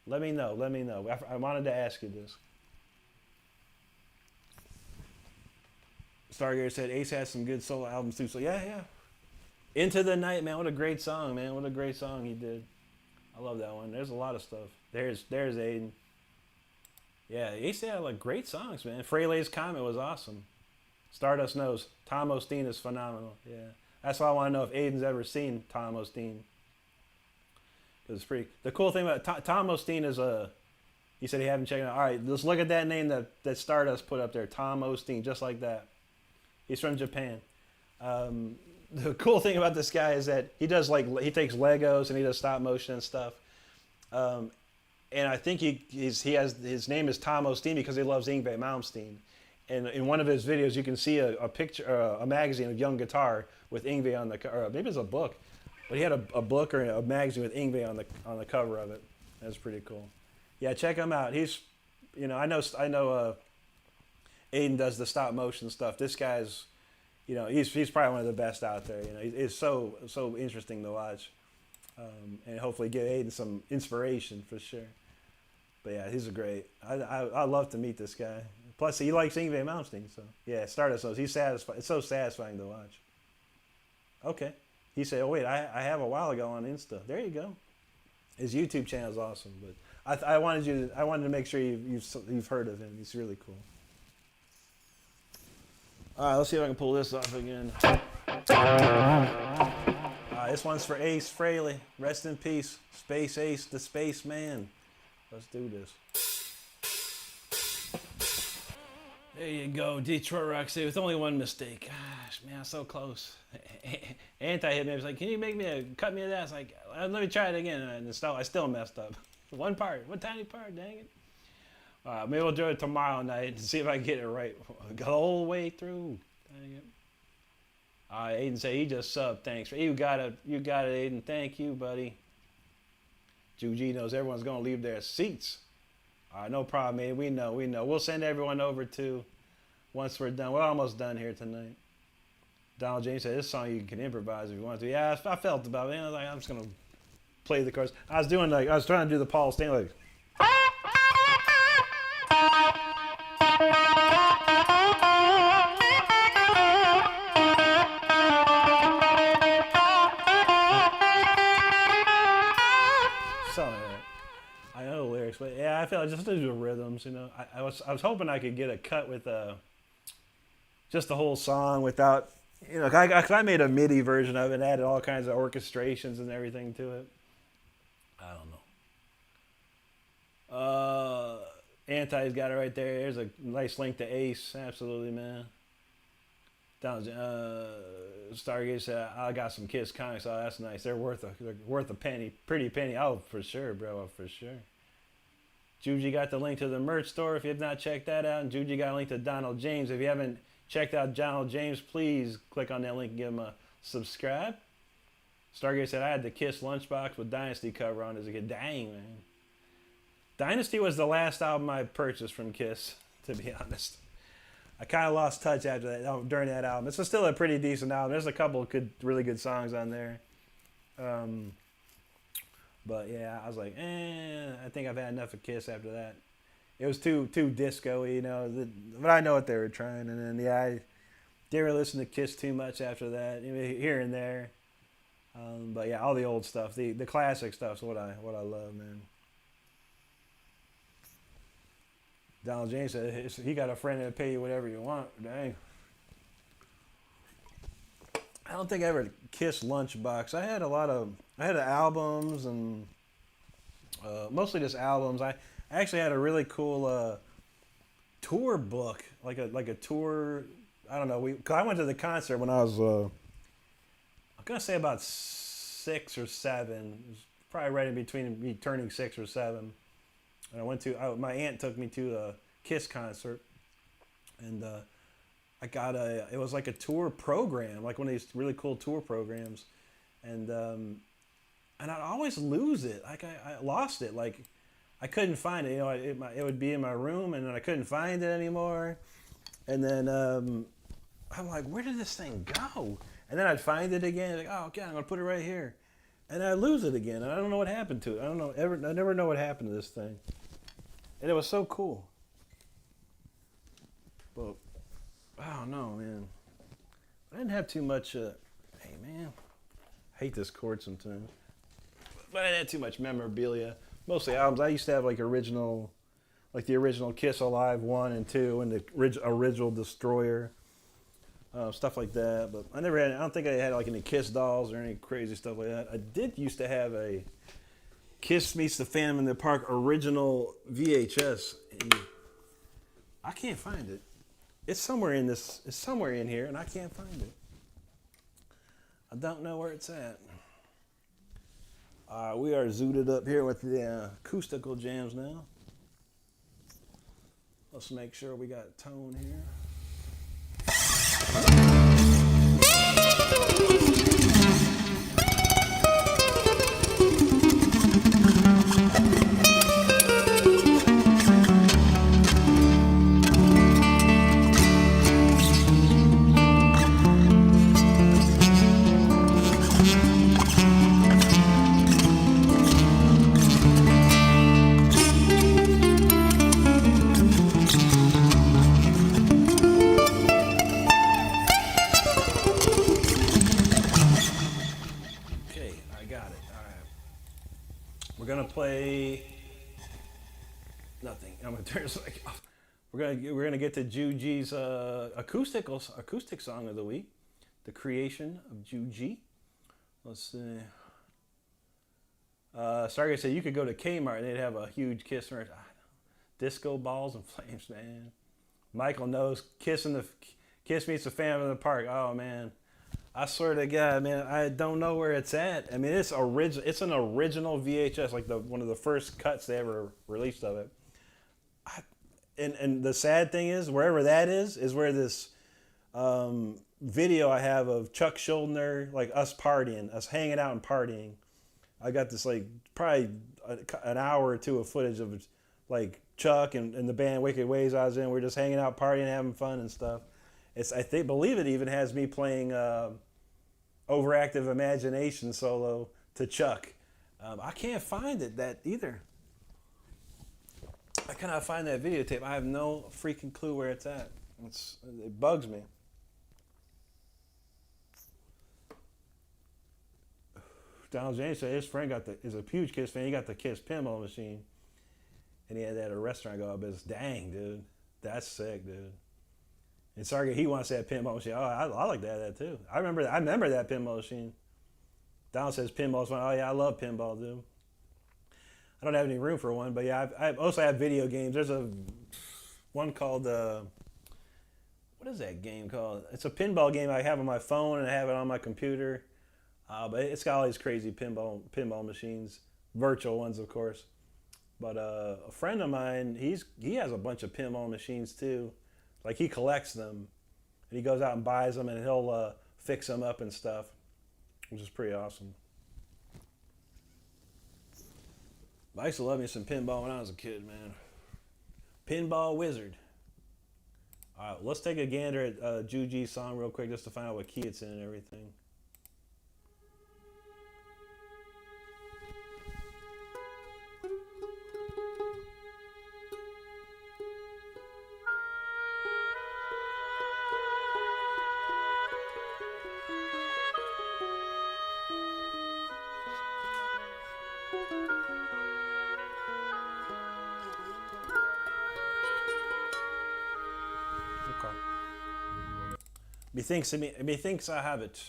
Let me know. Let me know. I wanted to ask you this. Stargazer said Ace has some good solo albums too. So yeah. Into the Night, man. What a great song, man. What a great song he did. I love that one. There's a lot of stuff. There's Aiden. Yeah, Ace had like great songs, man. Freyleigh's Comet was awesome. Stardust knows. Tom Osteen is phenomenal. Yeah. That's why I want to know if Aiden's ever seen Tom Osteen. It's pretty. The cool thing about Tom Osteen is he said he haven't checked it out. All right, let's look at that name that Stardust put up there. Tom Osteen, just like that. He's from Japan. The cool thing about this guy is that he takes Legos and he does stop motion and stuff. And I think his name is Tom Osteen because he loves Yngwie Malmsteen. And in one of his videos, you can see a picture, a magazine of Young Guitar with Yngwie on the cover. Or maybe it's a book, but he had a book or a magazine with Yngwie on the cover of it. That's pretty cool. Yeah, check him out. He's, I know. Aiden does the stop motion stuff. This guy's, he's probably one of the best out there. He's so interesting to watch, and hopefully give Aiden some inspiration for sure. But yeah, he's a great. I love to meet this guy. Plus, he likes Yngwie Malmsteen, so yeah, Stardust knows. He's satisfied. It's so satisfying to watch. Okay, he said, "Oh wait, I have a while ago on Insta." There you go. His YouTube channel is awesome, but I wanted to make sure you've heard of him. He's really cool. All right, let's see if I can pull this off again. This one's for Ace Frehley. Rest in peace, Space Ace, the Space Man. Let's do this. There you go, Detroit Rock City with only one mistake. Gosh, man, so close. Anti hit me. I was like, "Can you cut me of that?" I was like, "Let me try it again." And I still messed up. One tiny part, dang it. Maybe we'll do it tomorrow night to see if I can get it right. Go the whole way through. Dang it. Aiden said he just subbed. Thanks. You got it, Aiden. Thank you, buddy. Juji knows everyone's gonna leave their seats. No problem, man. We know. We'll send everyone over to once we're done. We're almost done here tonight. Donald James said this song you can improvise if you want to. Yeah, I felt about it. I was like, I'm just gonna play the chorus. I was trying to do the Paul Stanley. I know the lyrics, but yeah, I feel like just to do the rhythms, I was hoping I could get a cut with just the whole song without, cause I made a MIDI version of it and added all kinds of orchestrations and everything to it. I don't know. Anti's got it right there. There's a nice link to Ace. Absolutely, man. Stargate said, "I got some Kiss comics. Oh, that's nice. They're worth a penny, pretty penny. Oh, for sure, bro. Oh, for sure." Juji got the link to the merch store if you have not checked that out, and Juji got a link to Donald James. If you haven't checked out Donald James, please click on that link and give him a subscribe. Stargate said, "I had the Kiss lunchbox with Dynasty cover on as a kid." Dang, man. Dynasty was the last album I purchased from Kiss, to be honest. I kind of lost touch after that, during that album. It's still a pretty decent album. There's a couple of really good songs on there. But yeah, I was like, I think I've had enough of Kiss after that. It was too disco-y, but I know what they were trying. And then, I didn't really listen to Kiss too much after that, here and there. But yeah, all the old stuff, the classic stuff is what I love, man. Donald James said he got a friend that'll pay you whatever you want. Dang. I don't think I ever Kiss lunchbox. I had albums and mostly just albums. I actually had a really cool tour book, like a tour. I don't know. I went to the concert when I was I'm gonna say about 6 or 7. It was probably right in between me turning 6 or 7. And my aunt took me to a Kiss concert, and I got it was like a tour program, like one of these really cool tour programs, and I'd always lose it. Like I lost it. Like I couldn't find it. It would be in my room, and then I couldn't find it anymore. And then I'm like, where did this thing go? And then I'd find it again. Like, oh, okay, I'm gonna put it right here. and I lose it again. And I don't know what happened to it. I never know what happened to this thing. And it was so cool. But I don't know, man. I didn't have too much. Hey, man, I hate this cord sometimes. But I didn't have too much memorabilia. Mostly albums. I used to have like the original Kiss Alive 1 and 2, and the original Destroyer. Stuff like that, but I don't think I had like any Kiss dolls or any crazy stuff like that. I did used to have a Kiss Meets the Phantom in the Park original VHS, and I can't find it. It's somewhere in here, and I can't find it. I don't know where it's at. We are zooted up here with the acoustical jams now. Let's make sure we got tone here. Play nothing. I'm gonna turn this mic off. We're gonna get to Juji's acoustic song of the week, "The Creation of Juji." Let's see. Stargate said you could go to Kmart and they'd have a huge Kiss merch. Disco balls and flames, man. Michael knows Kiss Meets the Phantom in the Park. Oh man. I swear to God, man, I don't know where it's at. I mean, it's an original VHS, like one of the first cuts they ever released of it. And the sad thing is, wherever that is where this video I have of Chuck Schuldiner, like us hanging out and partying. I got this like probably an hour or two of footage of like Chuck and the band Wicked Ways I was in. We're just hanging out, partying, having fun and stuff. Believe it even has me playing Overactive Imagination solo to Chuck. I can't find that either. I cannot find that videotape. I have no freaking clue where it's at. It bugs me. Donald James said his friend is a huge Kiss fan. He got the Kiss pinball machine, and he had that at a restaurant. Go, but dang, dude, that's sick, dude. And Sarge, he wants that pinball machine. Oh, I like that too. I remember that pinball machine. Donald says pinball's fun. Oh yeah, I love pinball, dude. I don't have any room for one, but yeah, I also have video games. There's one called what is that game called? It's a pinball game I have on my phone and I have it on my computer. But it's got all these crazy pinball machines, virtual ones, of course. But a friend of mine, he has a bunch of pinball machines too. Like he collects them, and he goes out and buys them, and he'll fix them up and stuff, which is pretty awesome. I used to love me some pinball when I was a kid, man. Pinball Wizard. All right, let's take a gander at Juji's song real quick just to find out what key it's in and everything. Methinks I have it.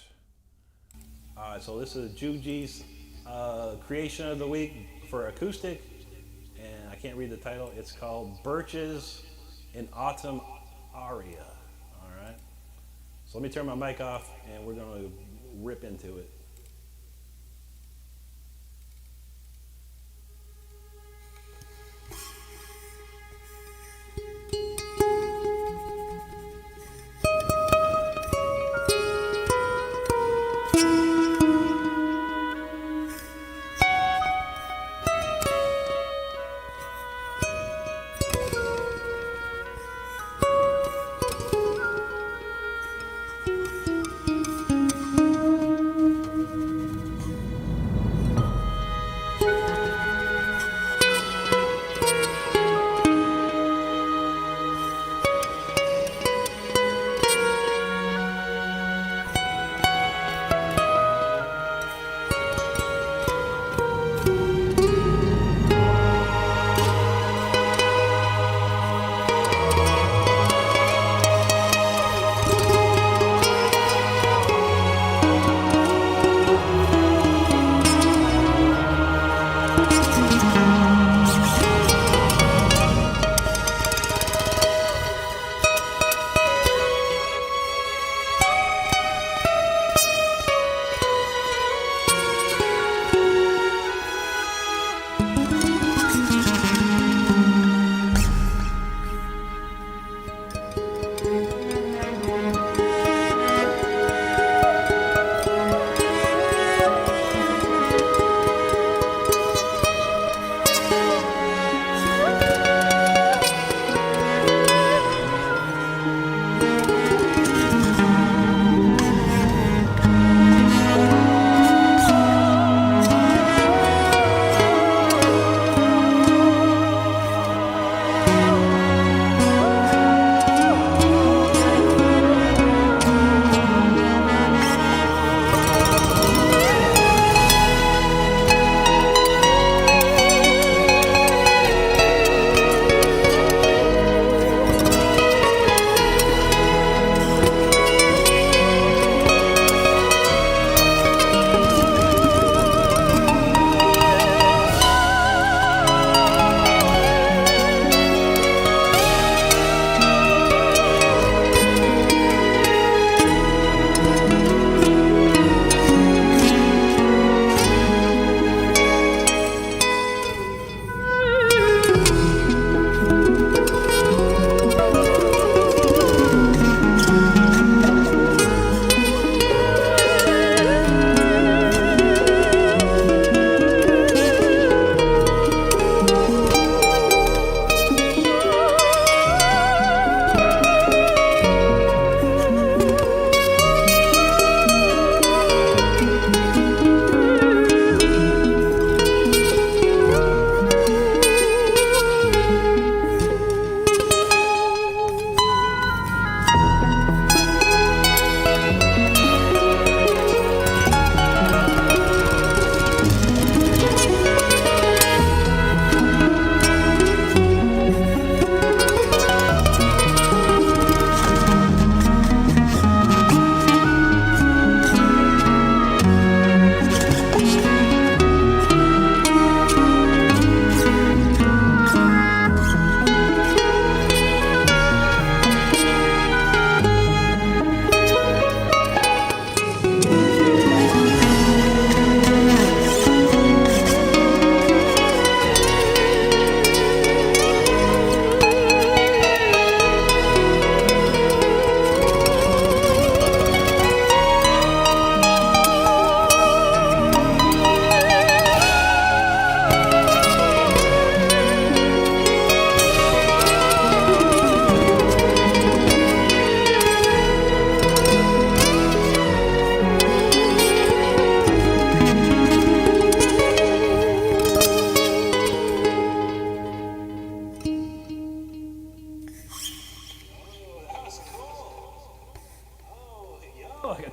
All right, so this is Juji's creation of the week for acoustic, and I can't read the title. It's called Birches in Autumn Aria. All right, so let me turn my mic off, and we're going to rip into it.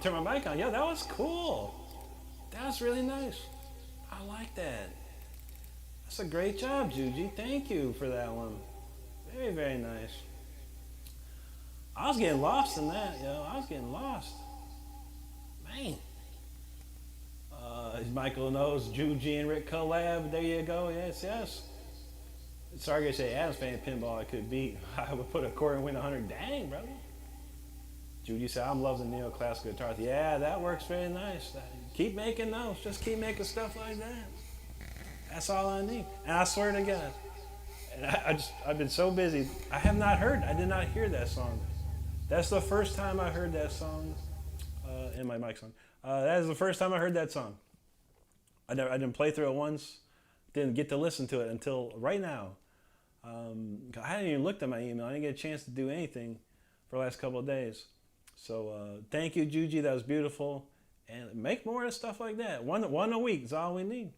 turn my mic on. Yeah, that was cool. That was really nice. I like that. That's a great job, Juji. Thank you for that one. Very, very nice. I was getting lost in that, yo. I was getting lost. Man. Michael knows Juji and Rick collab. There you go. Yes, yes. Sorry to say Adam's playing pinball I could beat. I would put a quarter and win 100. Dang, brother. Judy said, I'm loving neoclassical guitars. Yeah, that works very nice. Keep making those. Just keep making stuff like that. That's all I need. And I swear to God, and I've been so busy. I did not hear that song. That's the first time I heard that song. In my mic song. That is the first time I heard that song. I didn't play through it once. Didn't get to listen to it until right now. I hadn't even looked at my email. I didn't get a chance to do anything for the last couple of days. So thank you, Juji. That was beautiful. And make more of stuff like that. One a week is all we need.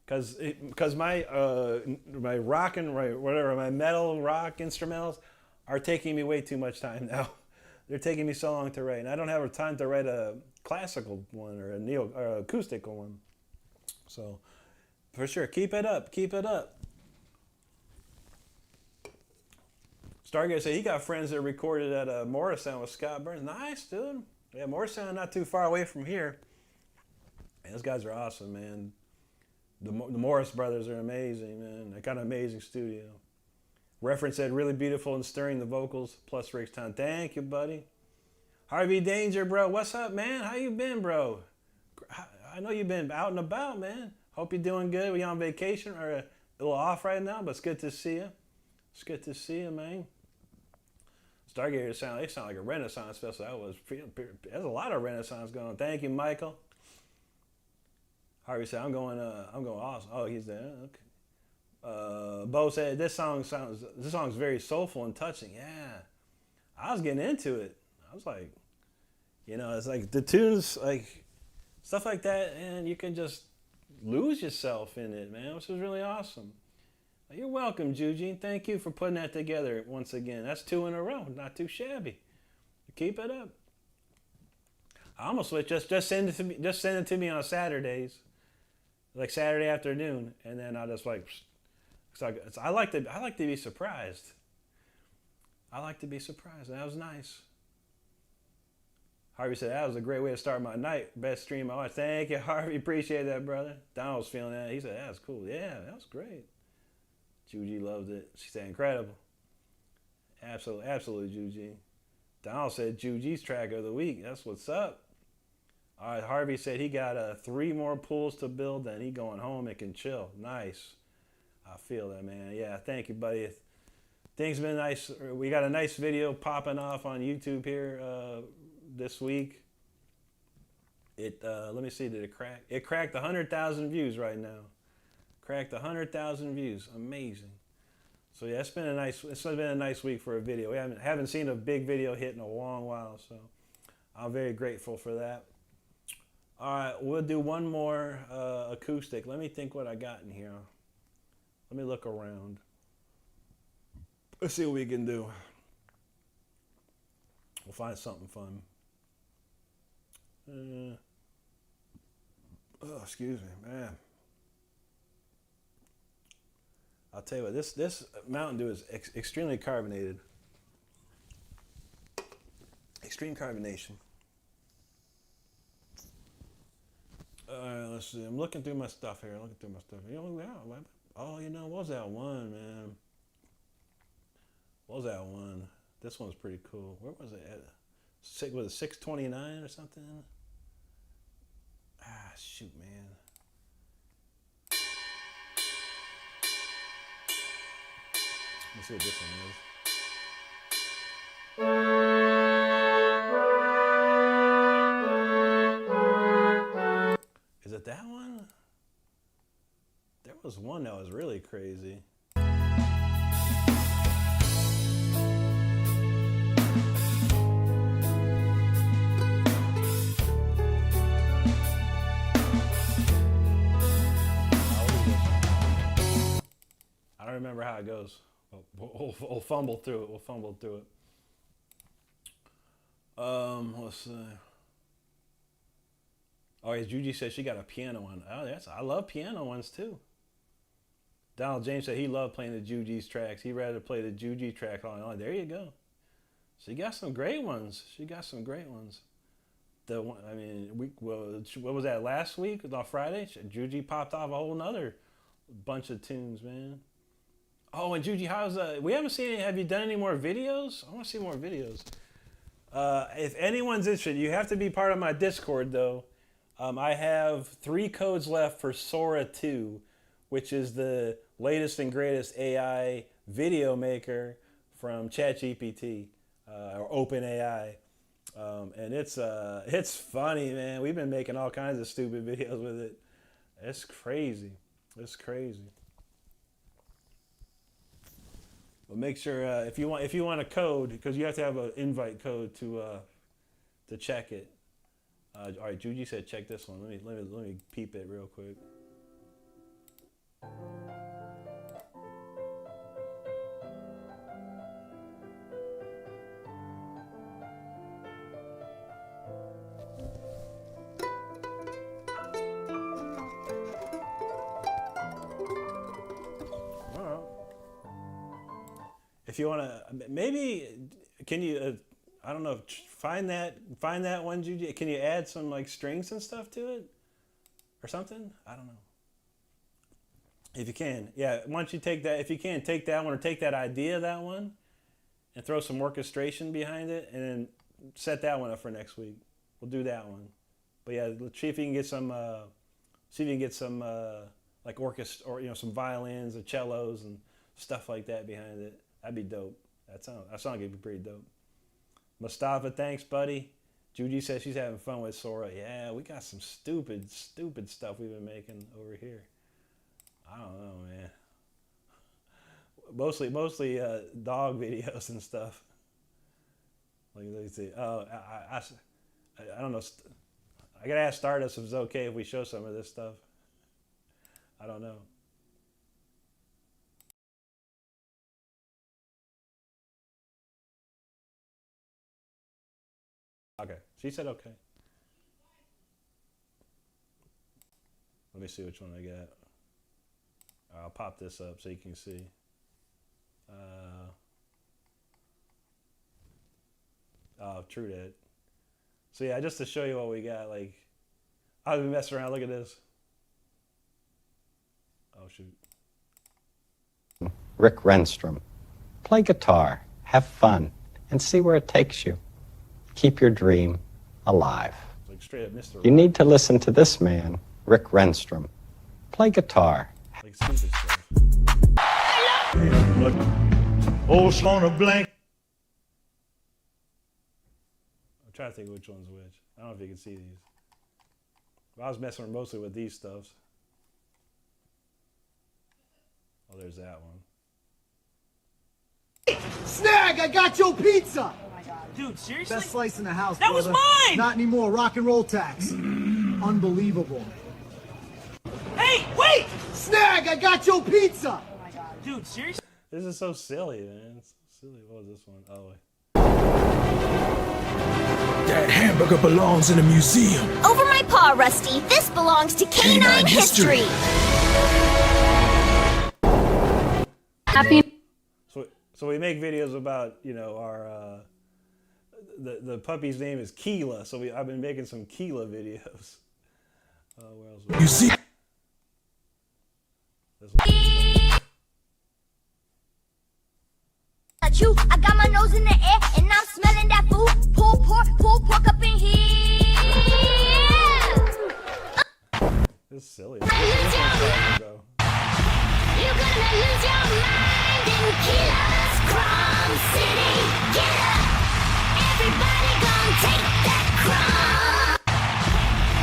Because my rock and whatever, my metal rock instrumentals are taking me way too much time now. They're taking me so long to write, and I don't have time to write a classical one or a acoustical one. So for sure, keep it up. Keep it up. Stargate said he got friends that recorded at Morristown with Scott Burns. Nice, dude. Yeah, Morristown not too far away from here. Man, those guys are awesome, man. The Morris brothers are amazing, man. They got an amazing studio. Reference said really beautiful and stirring the vocals, plus Rick's time. Thank you, buddy. Harvey Danger, bro. What's up, man? How you been, bro? I know you've been out and about, man. Hope you're doing good. We on vacation or a little off right now, but it's good to see you. It's good to see you, man. Stargazer sound like a Renaissance festival. There's a lot of Renaissance going on. Thank you, Michael. Harvey said, I'm going awesome. Oh, he's there. Okay. Bo said, this song's very soulful and touching. Yeah. I was getting into it. I was like, it's like the tunes, like stuff like that, and you can just lose yourself in it, man, which is really awesome. You're welcome, Juji. Thank you for putting that together once again. That's 2 in a row. Not too shabby. Keep it up. I almost would just send it to me on Saturdays, like Saturday afternoon, and then I'll just I like to be surprised. I like to be surprised. That was nice. Harvey said that was a great way to start my night. Best stream I watched. Thank you, Harvey. Appreciate that, brother. Donald was feeling that. He said that was cool. Yeah, that was great. Juji loved it. She said incredible. Absolutely, Juji. Donald said Juji's track of the week. That's what's up. All right, Harvey said he got 3 more pools to build, and he going home and can chill. Nice. I feel that, man. Yeah, thank you, buddy. Things have been nice. We got a nice video popping off on YouTube here this week. Let me see, did it crack? It cracked 100,000 views right now. Cracked 100,000 views. Amazing. So yeah, it's been a nice week for a video. We haven't seen a big video hit in a long while, so I'm very grateful for that. All right, we'll do one more acoustic. Let me think what I got in here. Let me look around. Let's see what we can do. We'll find something fun. Excuse me, man. I'll tell you what, this Mountain Dew is extremely carbonated. Extreme carbonation. Let's see. I'm looking through my stuff here. What was that one, man? What was that one? This one's pretty cool. Where was it at? Was it 629 or something? Shoot, man. Let's see what this one is. Is it that one? There was one that was really crazy. I don't remember how it goes. We'll fumble through it. Let's see. Oh, yeah, Juji said she got a piano one. Oh, I love piano ones too. Donald James said he loved playing the Juji's tracks. He'd rather play the Juji track on. Oh, there you go. She got some great ones. She got some great ones. The one, I mean, what was that last week on Friday? Juji popped off a whole nother bunch of tunes, man. Oh, and Juji, we haven't seen any, have you done any more videos? I want to see more videos. If anyone's interested, you have to be part of my Discord though. I have 3 codes left for Sora 2, which is the latest and greatest AI video maker from ChatGPT or OpenAI. And it's funny, man. We've been making all kinds of stupid videos with it. It's crazy. It's crazy. But make sure if you want a code, because you have to have an invite code to check it. All right, Juji said check this one. Let me peep it real quick. If you want to, maybe, can you, I don't know, find that one, Juji? Can you add some like strings and stuff to it or something? I don't know. If you can, yeah, once you take that, if you can, take that one or take that idea of that one and throw some orchestration behind it and then set that one up for next week. We'll do that one. But yeah, let's see if you can get some, like orchestra or, some violins or cellos and stuff like that behind it. That'd be dope. That song would be pretty dope. Mustafa, thanks, buddy. Juji says she's having fun with Sora. Yeah, we got some stupid stuff we've been making over here. I don't know, man. Mostly dog videos and stuff. Let me see. Oh, I don't know. I gotta ask Stardust if it's okay if we show some of this stuff. I don't know. Okay, she said okay. Let me see which one I got. I'll pop this up so you can see. Oh, true that. So yeah, just to show you what we got, like, I've been messing around. Look at this. Oh shoot. Rick Renstrom. Play guitar, have fun, and see where it takes you. Keep your dream alive. Like straight up Mr. You need to listen to this man, Rick Renstrom. Play guitar. Like stupid stuff. Look, old Sloan blank. I'm trying to think which one's which. I don't know if you can see these. But I was messing mostly with these stuffs. Oh, there's that one. Snag, I got your pizza! Oh my god. Dude, seriously? Best slice in the house, That brother. was mine! Not anymore, rock and roll tax. Unbelievable. Hey, wait! Snag, I got your pizza! Oh my god. Dude, seriously? This is so silly, man. It's so silly. What was this one? Oh, wait. That hamburger belongs in a museum. Over my paw, Rusty. This belongs to canine history. Happy. So we make videos about, our the puppy's name is Keela. So I've been making some Keela videos. Where else? You see? This one. I got my nose in the air and I'm smelling that food. Pull pork up in here. This is silly. You're gonna lose your mind in Keela's Crumb City. Get up! Everybody gonna take that crumb.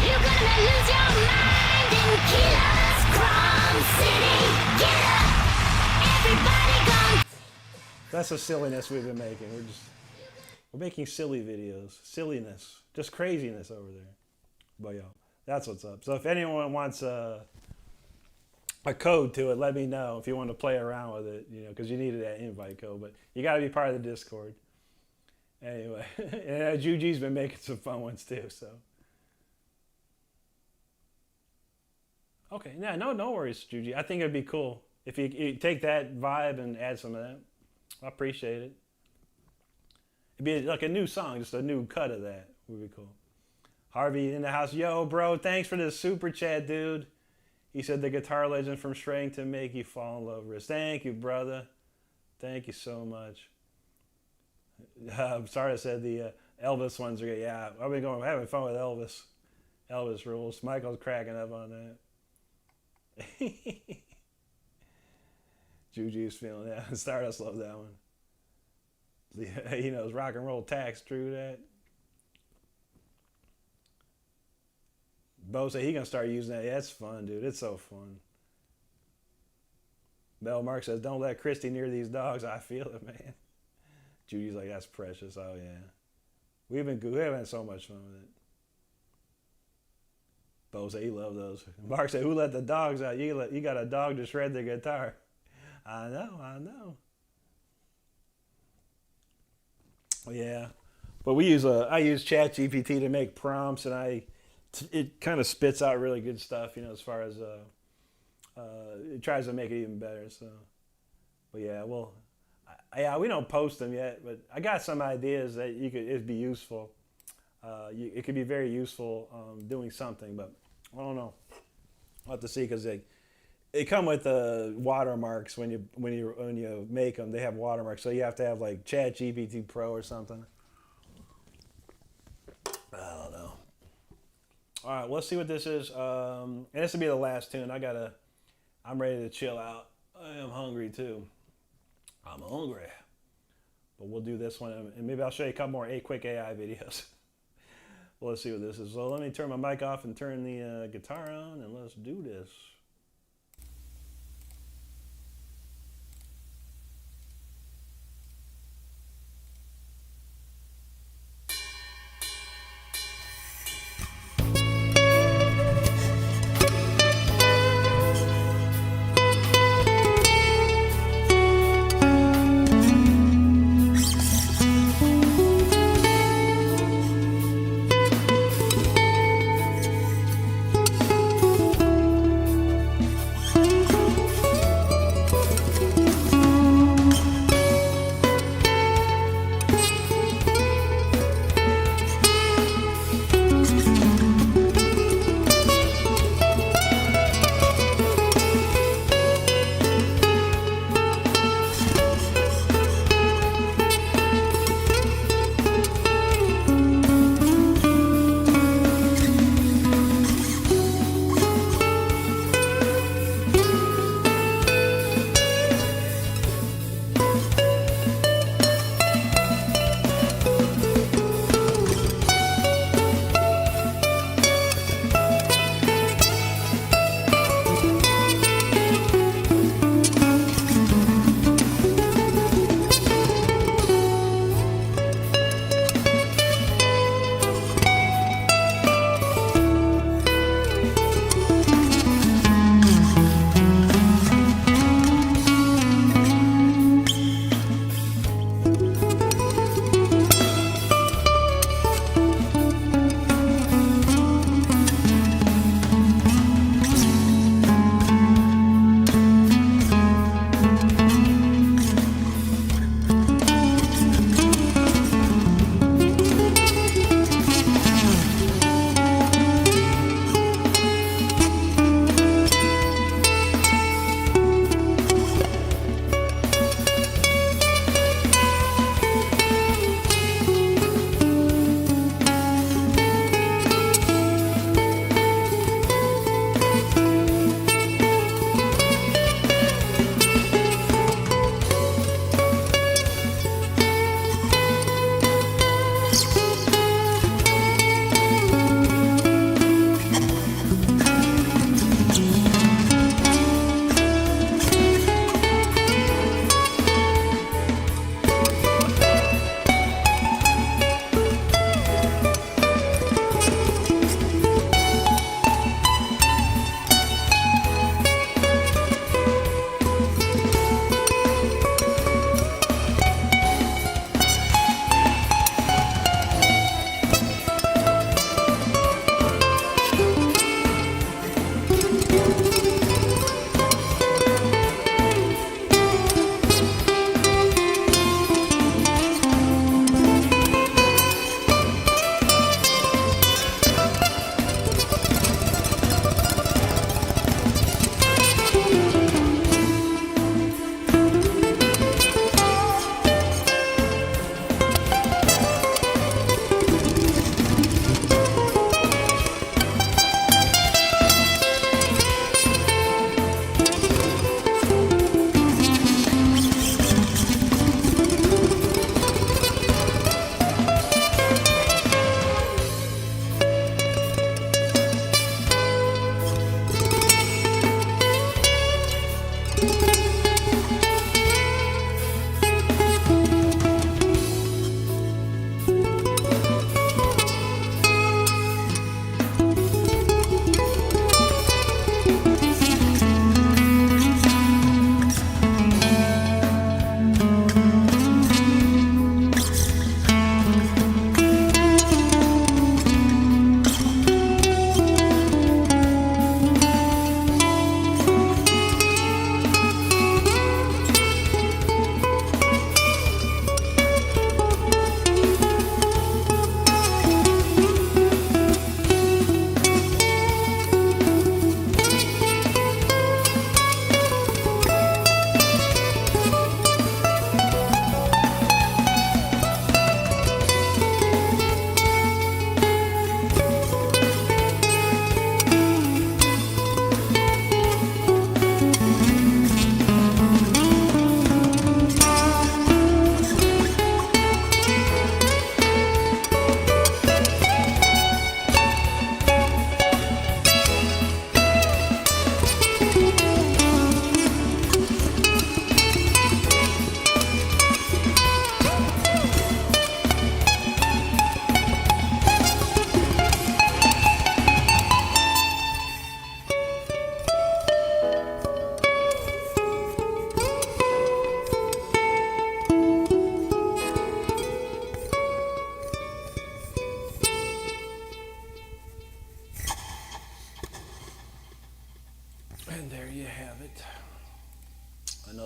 You're gonna lose your mind in Keela's Crumb City. Get up! Everybody gonna. That's the silliness we've been making. We're making silly videos, silliness, just craziness over there. But yeah, that's what's up. So if anyone wants a code to it, let me know if you want to play around with it, because you needed that invite code. But you got to be part of the Discord. Anyway, and Juji's been making some fun ones too. So Okay, yeah, no worries, Juji. I think it'd be cool if you take that vibe and add some of that. I appreciate it. It'd be like a new song, just a new cut of that would be cool. Harvey in the house. Yo, bro, thanks for the super chat, dude. He said the guitar legend from Shrengton make you fall in love, Riz. Thank you, brother. Thank you so much. I'm sorry I said the Elvis ones are good. Yeah, I've been having fun with Elvis. Elvis rules. Michael's cracking up on that. Juju's feeling that. Stardust loves that one. He knows rock and roll tax. True that. Bo said he gonna start using that. Yeah, it's fun, dude. It's so fun. Bell Mark says, "Don't let Christy near these dogs." I feel it, man. Judy's like, "That's precious." Oh yeah, we've had so much fun with it. Bo said he loved those. Mark said, "Who let the dogs out? You got a dog to shred the guitar." I know. Yeah, but I use ChatGPT to make prompts, and it kind of spits out really good stuff, as far as it tries to make it even better. So, but yeah, well, we don't post them yet, but I got some ideas that it'd be useful. It could be very useful doing something, but I don't know. I'll have to see, because they come with watermarks when you make them. They have watermarks, so you have to have like ChatGPT Pro or something. I don't know. All right, let's see what this is. And this will be the last tune. I'm ready to chill out. I am hungry too. I'm hungry. But we'll do this one, and maybe I'll show you a couple more quick AI videos. Well, let's see what this is. So let me turn my mic off and turn the guitar on, and let's do this.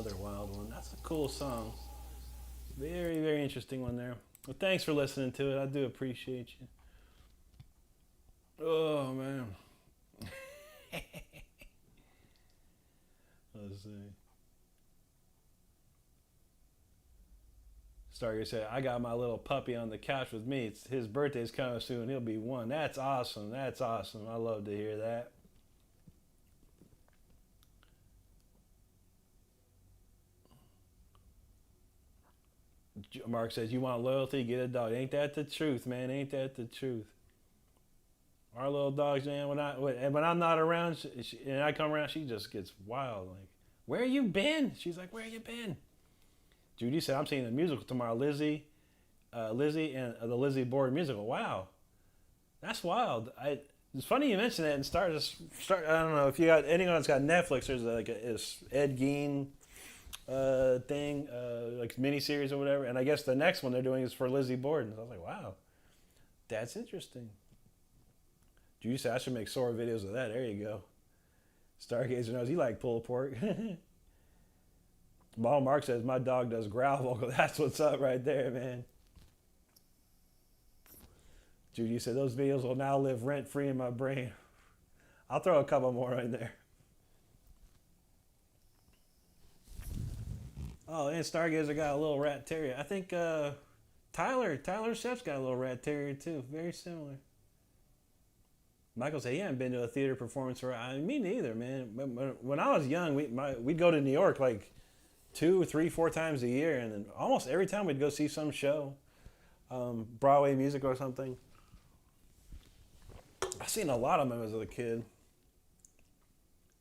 another wild one. That's a cool song. Very, very interesting one there. Well, thanks for listening to it. I do appreciate you. Oh, man. Let's see. Stargate said, I got my little puppy on the couch with me. His birthday's coming soon. He'll be 1. That's awesome. That's awesome. I love to hear that. Mark says, you want loyalty, get a dog. Ain't that the truth, man? Ain't that the truth? Our little dogs, man, when I'm not around and I come around, she just gets wild. Like, where you been? She's like, where you been? Judy said, I'm seeing a musical tomorrow. Lizzie and the Lizzie Borden musical. Wow. That's wild. It's funny you mentioned that and start. I don't know if you got anyone that's got Netflix. There's like a Ed Gein thing, like miniseries or whatever. And I guess the next one they're doing is for Lizzie Borden. So I was like, wow, that's interesting. Judy said I should make Sora videos of that. There you go. Stargazer knows he like pulled pork. Ball Mark says my dog does growl vocal. That's what's up right there, man. Judy said those videos will now live rent free in my brain. I'll throw a couple more in there. Oh, and Stargazer got a little rat terrier. I think Tyler Sheff's got a little rat terrier too. Very similar. Michael said he hadn't been to a theater performance for. Me neither, man. When I was young, we'd go to New York like 2, 3, 4 times a year, and then almost every time we'd go see some show, Broadway music or something. I've seen a lot of them as a kid.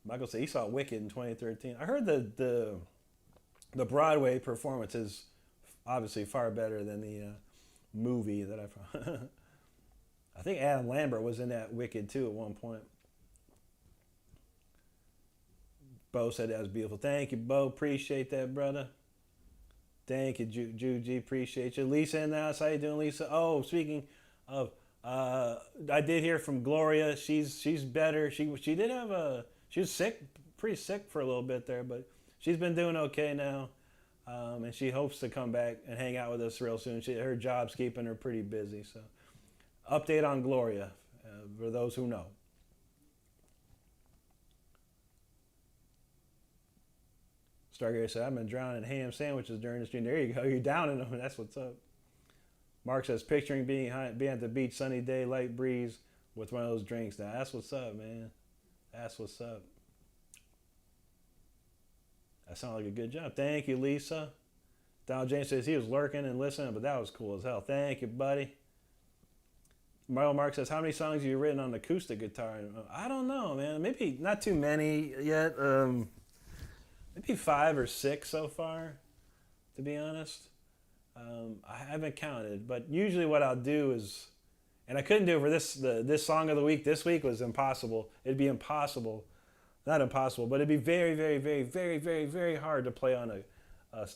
Michael said he saw Wicked in 2013. I heard the Broadway performance is obviously far better than the movie that I think Adam Lambert was in that Wicked too at one point. Bo said that was beautiful. Thank you, Bo. Appreciate that, brother. Thank you, Juji. Appreciate you. Lisa in the house. How you doing, Lisa? Oh, speaking of, I did hear from Gloria. She's better. She was sick, pretty sick for a little bit there, but she's been doing okay now. And she hopes to come back and hang out with us real soon. Her job's keeping her pretty busy. So, update on Gloria for those who know. Stargazer said, I've been drowning in ham sandwiches during the stream. There you go. You're down in them. That's what's up. Mark says, picturing being at the beach, sunny day, light breeze with one of those drinks. Now, that's what's up, man. That's what's up. That sounds like a good job. Thank you, Lisa. Donald James says he was lurking and listening, but that was cool as hell. Thank you, buddy. Mario Mark says, how many songs have you written on acoustic guitar? I don't know, man. Maybe not too many yet. Maybe 5 or 6 so far, to be honest. I haven't counted, but usually what I'll do is, and I couldn't do it for this song of the week. This week was impossible. It'd be impossible. Not impossible, but it'd be very, very, very, very, very, very hard to play on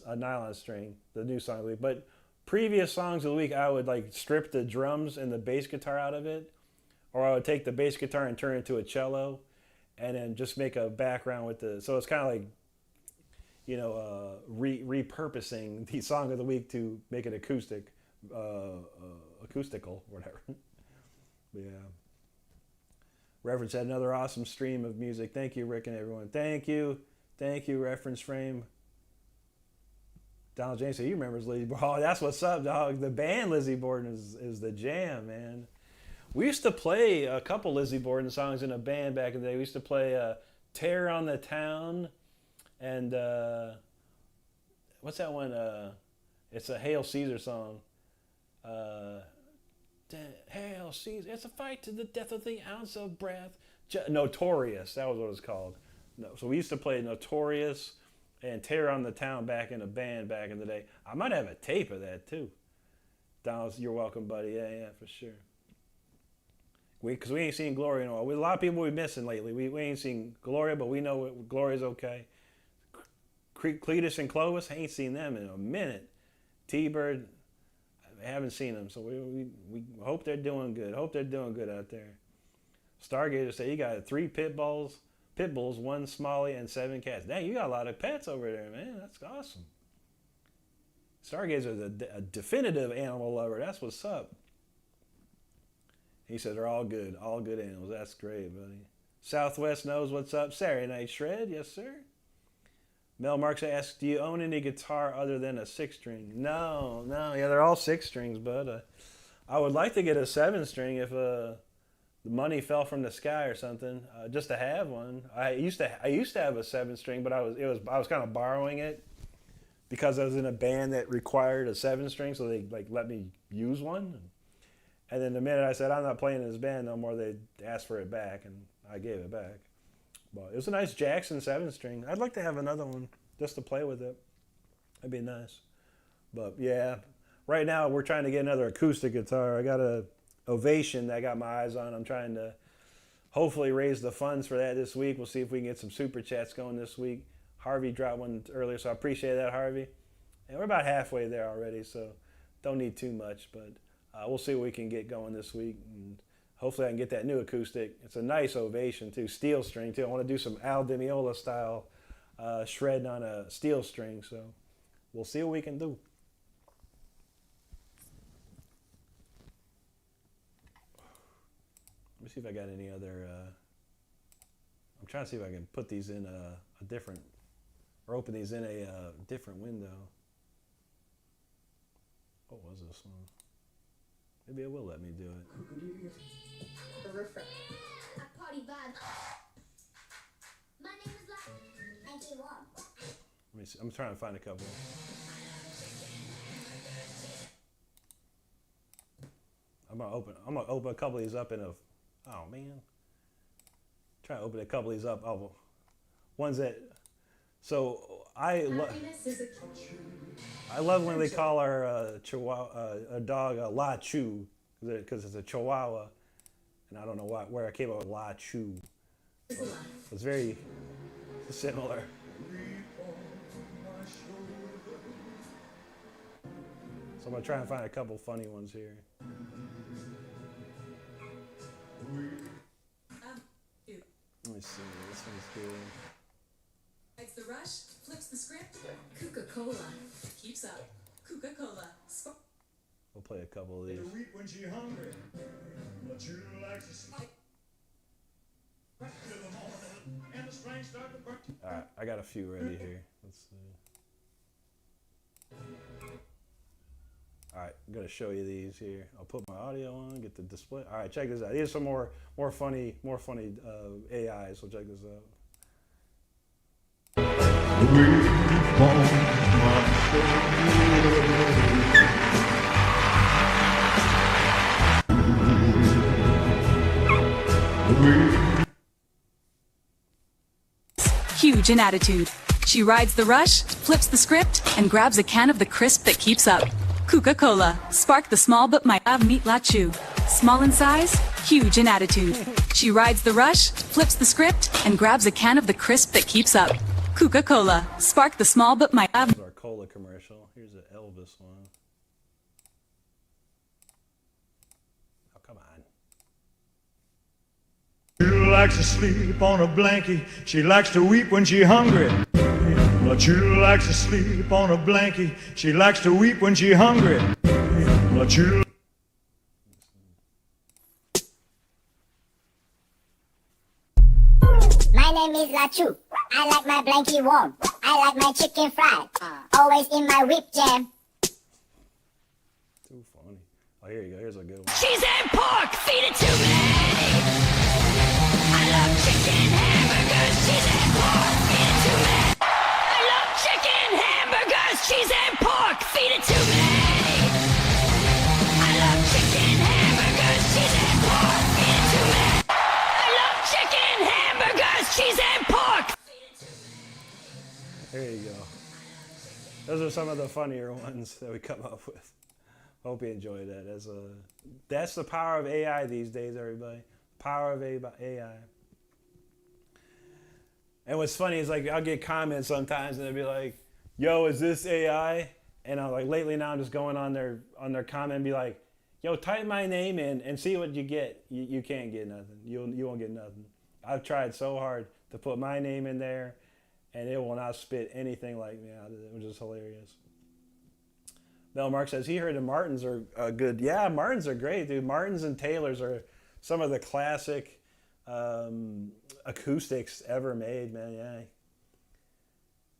a nylon string, the new song of the week. But previous songs of the week, I would like strip the drums and the bass guitar out of it, or I would take the bass guitar and turn it into a cello, and then just make a background with so it's kind of like, repurposing the song of the week to make it acoustical, whatever. Yeah. Reference had another awesome stream of music. Thank you, Rick and everyone. Thank you, Reference Frame. Donald James said, you remember Lizzie Borden. Oh, that's what's up, dog. The band Lizzie Borden is the jam, man. We used to play a couple Lizzie Borden songs in a band back in the day. We used to play Terror on the Town and what's that one? It's a Hail Caesar song. Hail Caesar, it's a fight to the death of the ounce of breath. Notorious, that was what it was called. No, so we used to play Notorious and Terror on the Town back in a band back in the day. I might have a tape of that too. Donald, you're welcome, buddy. Yeah, for sure. Because we ain't seen Gloria in a while. A lot of people we've missing lately. We ain't seen Gloria, but we know Gloria's okay. Cletus and Clovis, I ain't seen them in a minute. T-Bird, I haven't seen them, so we hope they're doing good. Hope they're doing good out there. Stargazer said he got 3 pit bulls, pit bulls, 1 Smalley, and 7 cats. Dang, you got a lot of pets over there, man. That's awesome. Stargazer's a definitive animal lover. That's what's up. He said they're all good animals. That's great, buddy. Southwest knows what's up. Saturday Night Shred, yes sir. Mel Marks asks, do you own any guitar other than a 6-string? No. Yeah, they're all 6 strings, but I would like to get a 7-string if the money fell from the sky or something, just to have one. I used to have a 7-string, but I was kind of borrowing it because I was in a band that required a 7-string, so they like let me use one. And then the minute I said I'm not playing in this band no more, they asked for it back, and I gave it back. But it was a nice Jackson 7-string. I'd like to have another one just to play with it. That'd be nice. But yeah, right now we're trying to get another acoustic guitar. I got a Ovation that I got my eyes on. I'm trying to hopefully raise the funds for that this week. We'll see if we can get some super chats going this week. Harvey dropped one earlier, so I appreciate that, Harvey. And we're about halfway there already, so don't need too much. But we'll see what we can get going this week. And hopefully I can get that new acoustic. It's a nice Ovation, too. Steel string, too. I want to do some Al Di Meola style shredding on a steel string. So we'll see what we can do. Let me see if I got any other. I'm trying to see if I can put these in a different, or open these in a different window. What was this one? Maybe it will let me do it. A party vibe. My name is like Let me see. I'm trying to find a couple. I'm gonna open a couple of these up in a. Oh man. Trying to open a couple of these up. Oh, ones that. So I love when they call our Chihuahua a dog a La Chu, because it's a Chihuahua, and I don't know where I came up with La Chu. It's very similar. So I'm gonna try and find a couple funny ones here. Let me see. This one's good. It's the rush, flips the script. Coca-Cola keeps up. Coca-Cola. We'll play a couple of these. Weep when she hungry, but you like to sleep. Till the morning, and the strength start to burn. All right, I got a few ready here. Let's see. All right, I'm gonna show you these here. I'll put my audio on, get the display. All right, check this out. These are some more funny AIs. So check this out. Huge in attitude. She rides the rush, flips the script, and grabs a can of the crisp that keeps up. Coca-Cola. Spark the small but might have meat la chew. Small in size, huge in attitude. She rides the rush, flips the script, and grabs a can of the crisp that keeps up. Coca-Cola. Spark the small but might have. This is our cola commercial. Here's an Elvis one. Oh, come on. She likes to sleep on a blankie. She likes to weep when she hungry. But she likes to sleep on a blankie. She likes to weep when she hungry. But she. My name is Lachu. I like my blankie warm. I like my chicken fried. Always in my whip jam. Too funny. Oh, here you go. Here's a good one. Cheese and pork, feed it to me. I love chicken hamburgers, cheese and pork, feed it to me. I love chicken hamburgers, cheese and pork, feed it to me. I love chicken hamburgers, cheese and pork, feed it to me. I love chicken hamburgers, cheese and pork. There you go. Those are some of the funnier ones that we come up with. Hope you enjoyed that. That's the power of AI these days, everybody. Power of AI. And what's funny is, like, I'll get comments sometimes and they'll be like, yo, is this AI? And I'm like, lately now I'm just going on their comment and be like, yo, type my name in and see what you get. You can't get nothing. You won't get nothing. I've tried so hard to put my name in there, and it will not spit anything like me out of it, which is hilarious. Mel Mark says he heard the Martins are good. Yeah, Martins are great, dude. Martins and Taylors are some of the classic acoustics ever made, man. Yeah.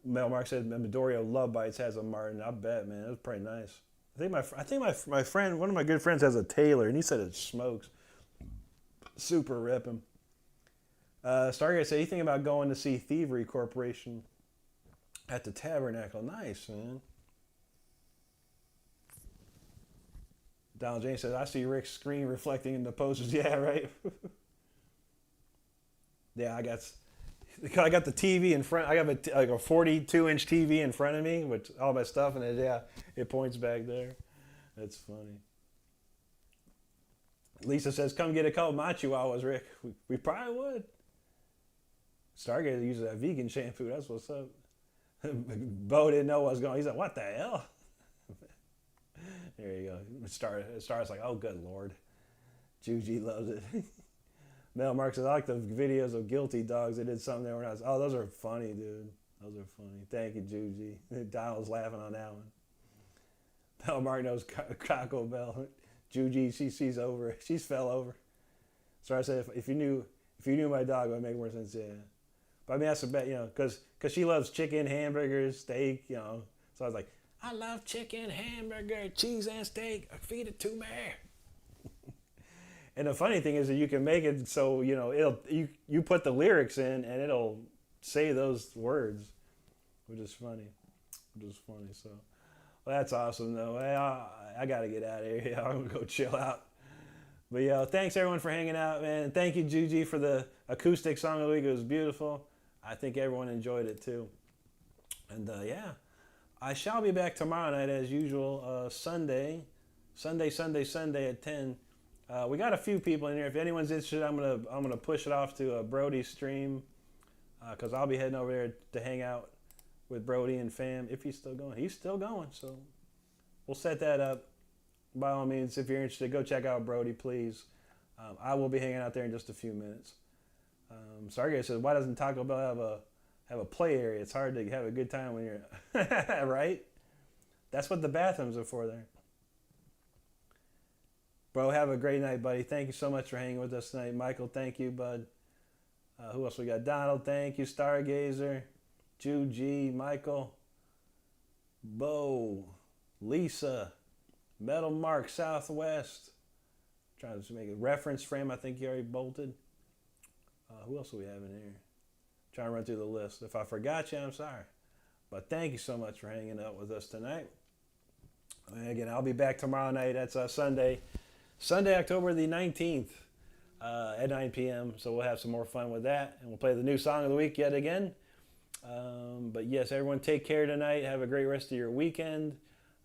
Mel Mark said Midoriya Love Bites has a Martin. I bet, man. It was pretty nice. I think my friend, one of my good friends, has a Taylor, and he said it smokes. Super ripping. Stargate said, you think about going to see Thievery Corporation at the Tabernacle? Nice, man. Donald James says, I see Rick's screen reflecting in the posters. Yeah, right. Yeah, I got the TV in front. I got like a 42-inch TV in front of me with all my stuff in it. Yeah, it points back there. That's funny. Lisa says, come get a couple of my chihuahuas, Rick. We probably would. Stargazer uses that vegan shampoo. That's what's up. Bo didn't know what was going on. He's like, what the hell? There you go. Star's like, oh, good Lord. Juji loves it. Mel Mark says, I like the videos of guilty dogs. They did something there when I was, oh, those are funny, dude. Those are funny. Thank you, Juji. Donald's laughing on that one. Mel Mark knows Coco Bell. Juji, she's over. She's fell over. So I said, if you knew my dog, it would make more sense, yeah. But I mean, that's a bet, because she loves chicken, hamburgers, steak, So I was like, I love chicken, hamburger, cheese, and steak. I feed it to me. And the funny thing is that you can make it so, you put the lyrics in and it'll say those words, which is funny. So, well, that's awesome, though. I got to get out of here. I'm going to go chill out. But, thanks, everyone, for hanging out, man. And thank you, Juji, for the acoustic song of the week. It was beautiful. I think everyone enjoyed it, too. And, I shall be back tomorrow night, as usual, Sunday at 10. We got a few people in here. If anyone's interested, I'm gonna push it off to Brody's stream because I'll be heading over there to hang out with Brody and fam. If he's still going, he's still going. So we'll set that up. By all means, if you're interested, go check out Brody, please. I will be hanging out there in just a few minutes. Stargate says, why doesn't Taco Bell have a play area? It's hard to have a good time when you're right. That's what the bathrooms are for there. Bro, have a great night, buddy. Thank you so much for hanging with us tonight. Michael, thank you, bud. Who else we got? Donald, thank you. Stargazer, Ju G, Michael, Bo, Lisa, Metal Mark, Southwest. Trying to make a reference frame. I think you already bolted. Who else do we have in here? Trying to run through the list. If I forgot you, I'm sorry. But thank you so much for hanging out with us tonight. And again, I'll be back tomorrow night. That's Sunday, October the 19th at 9 p.m. So we'll have some more fun with that. And we'll play the new song of the week yet again. But yes, everyone take care tonight. Have a great rest of your weekend.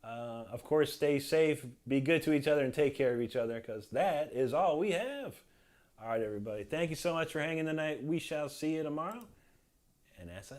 Of course, stay safe. Be good to each other and take care of each other because that is all we have. All right, everybody. Thank you so much for hanging tonight. We shall see you tomorrow. And that's it.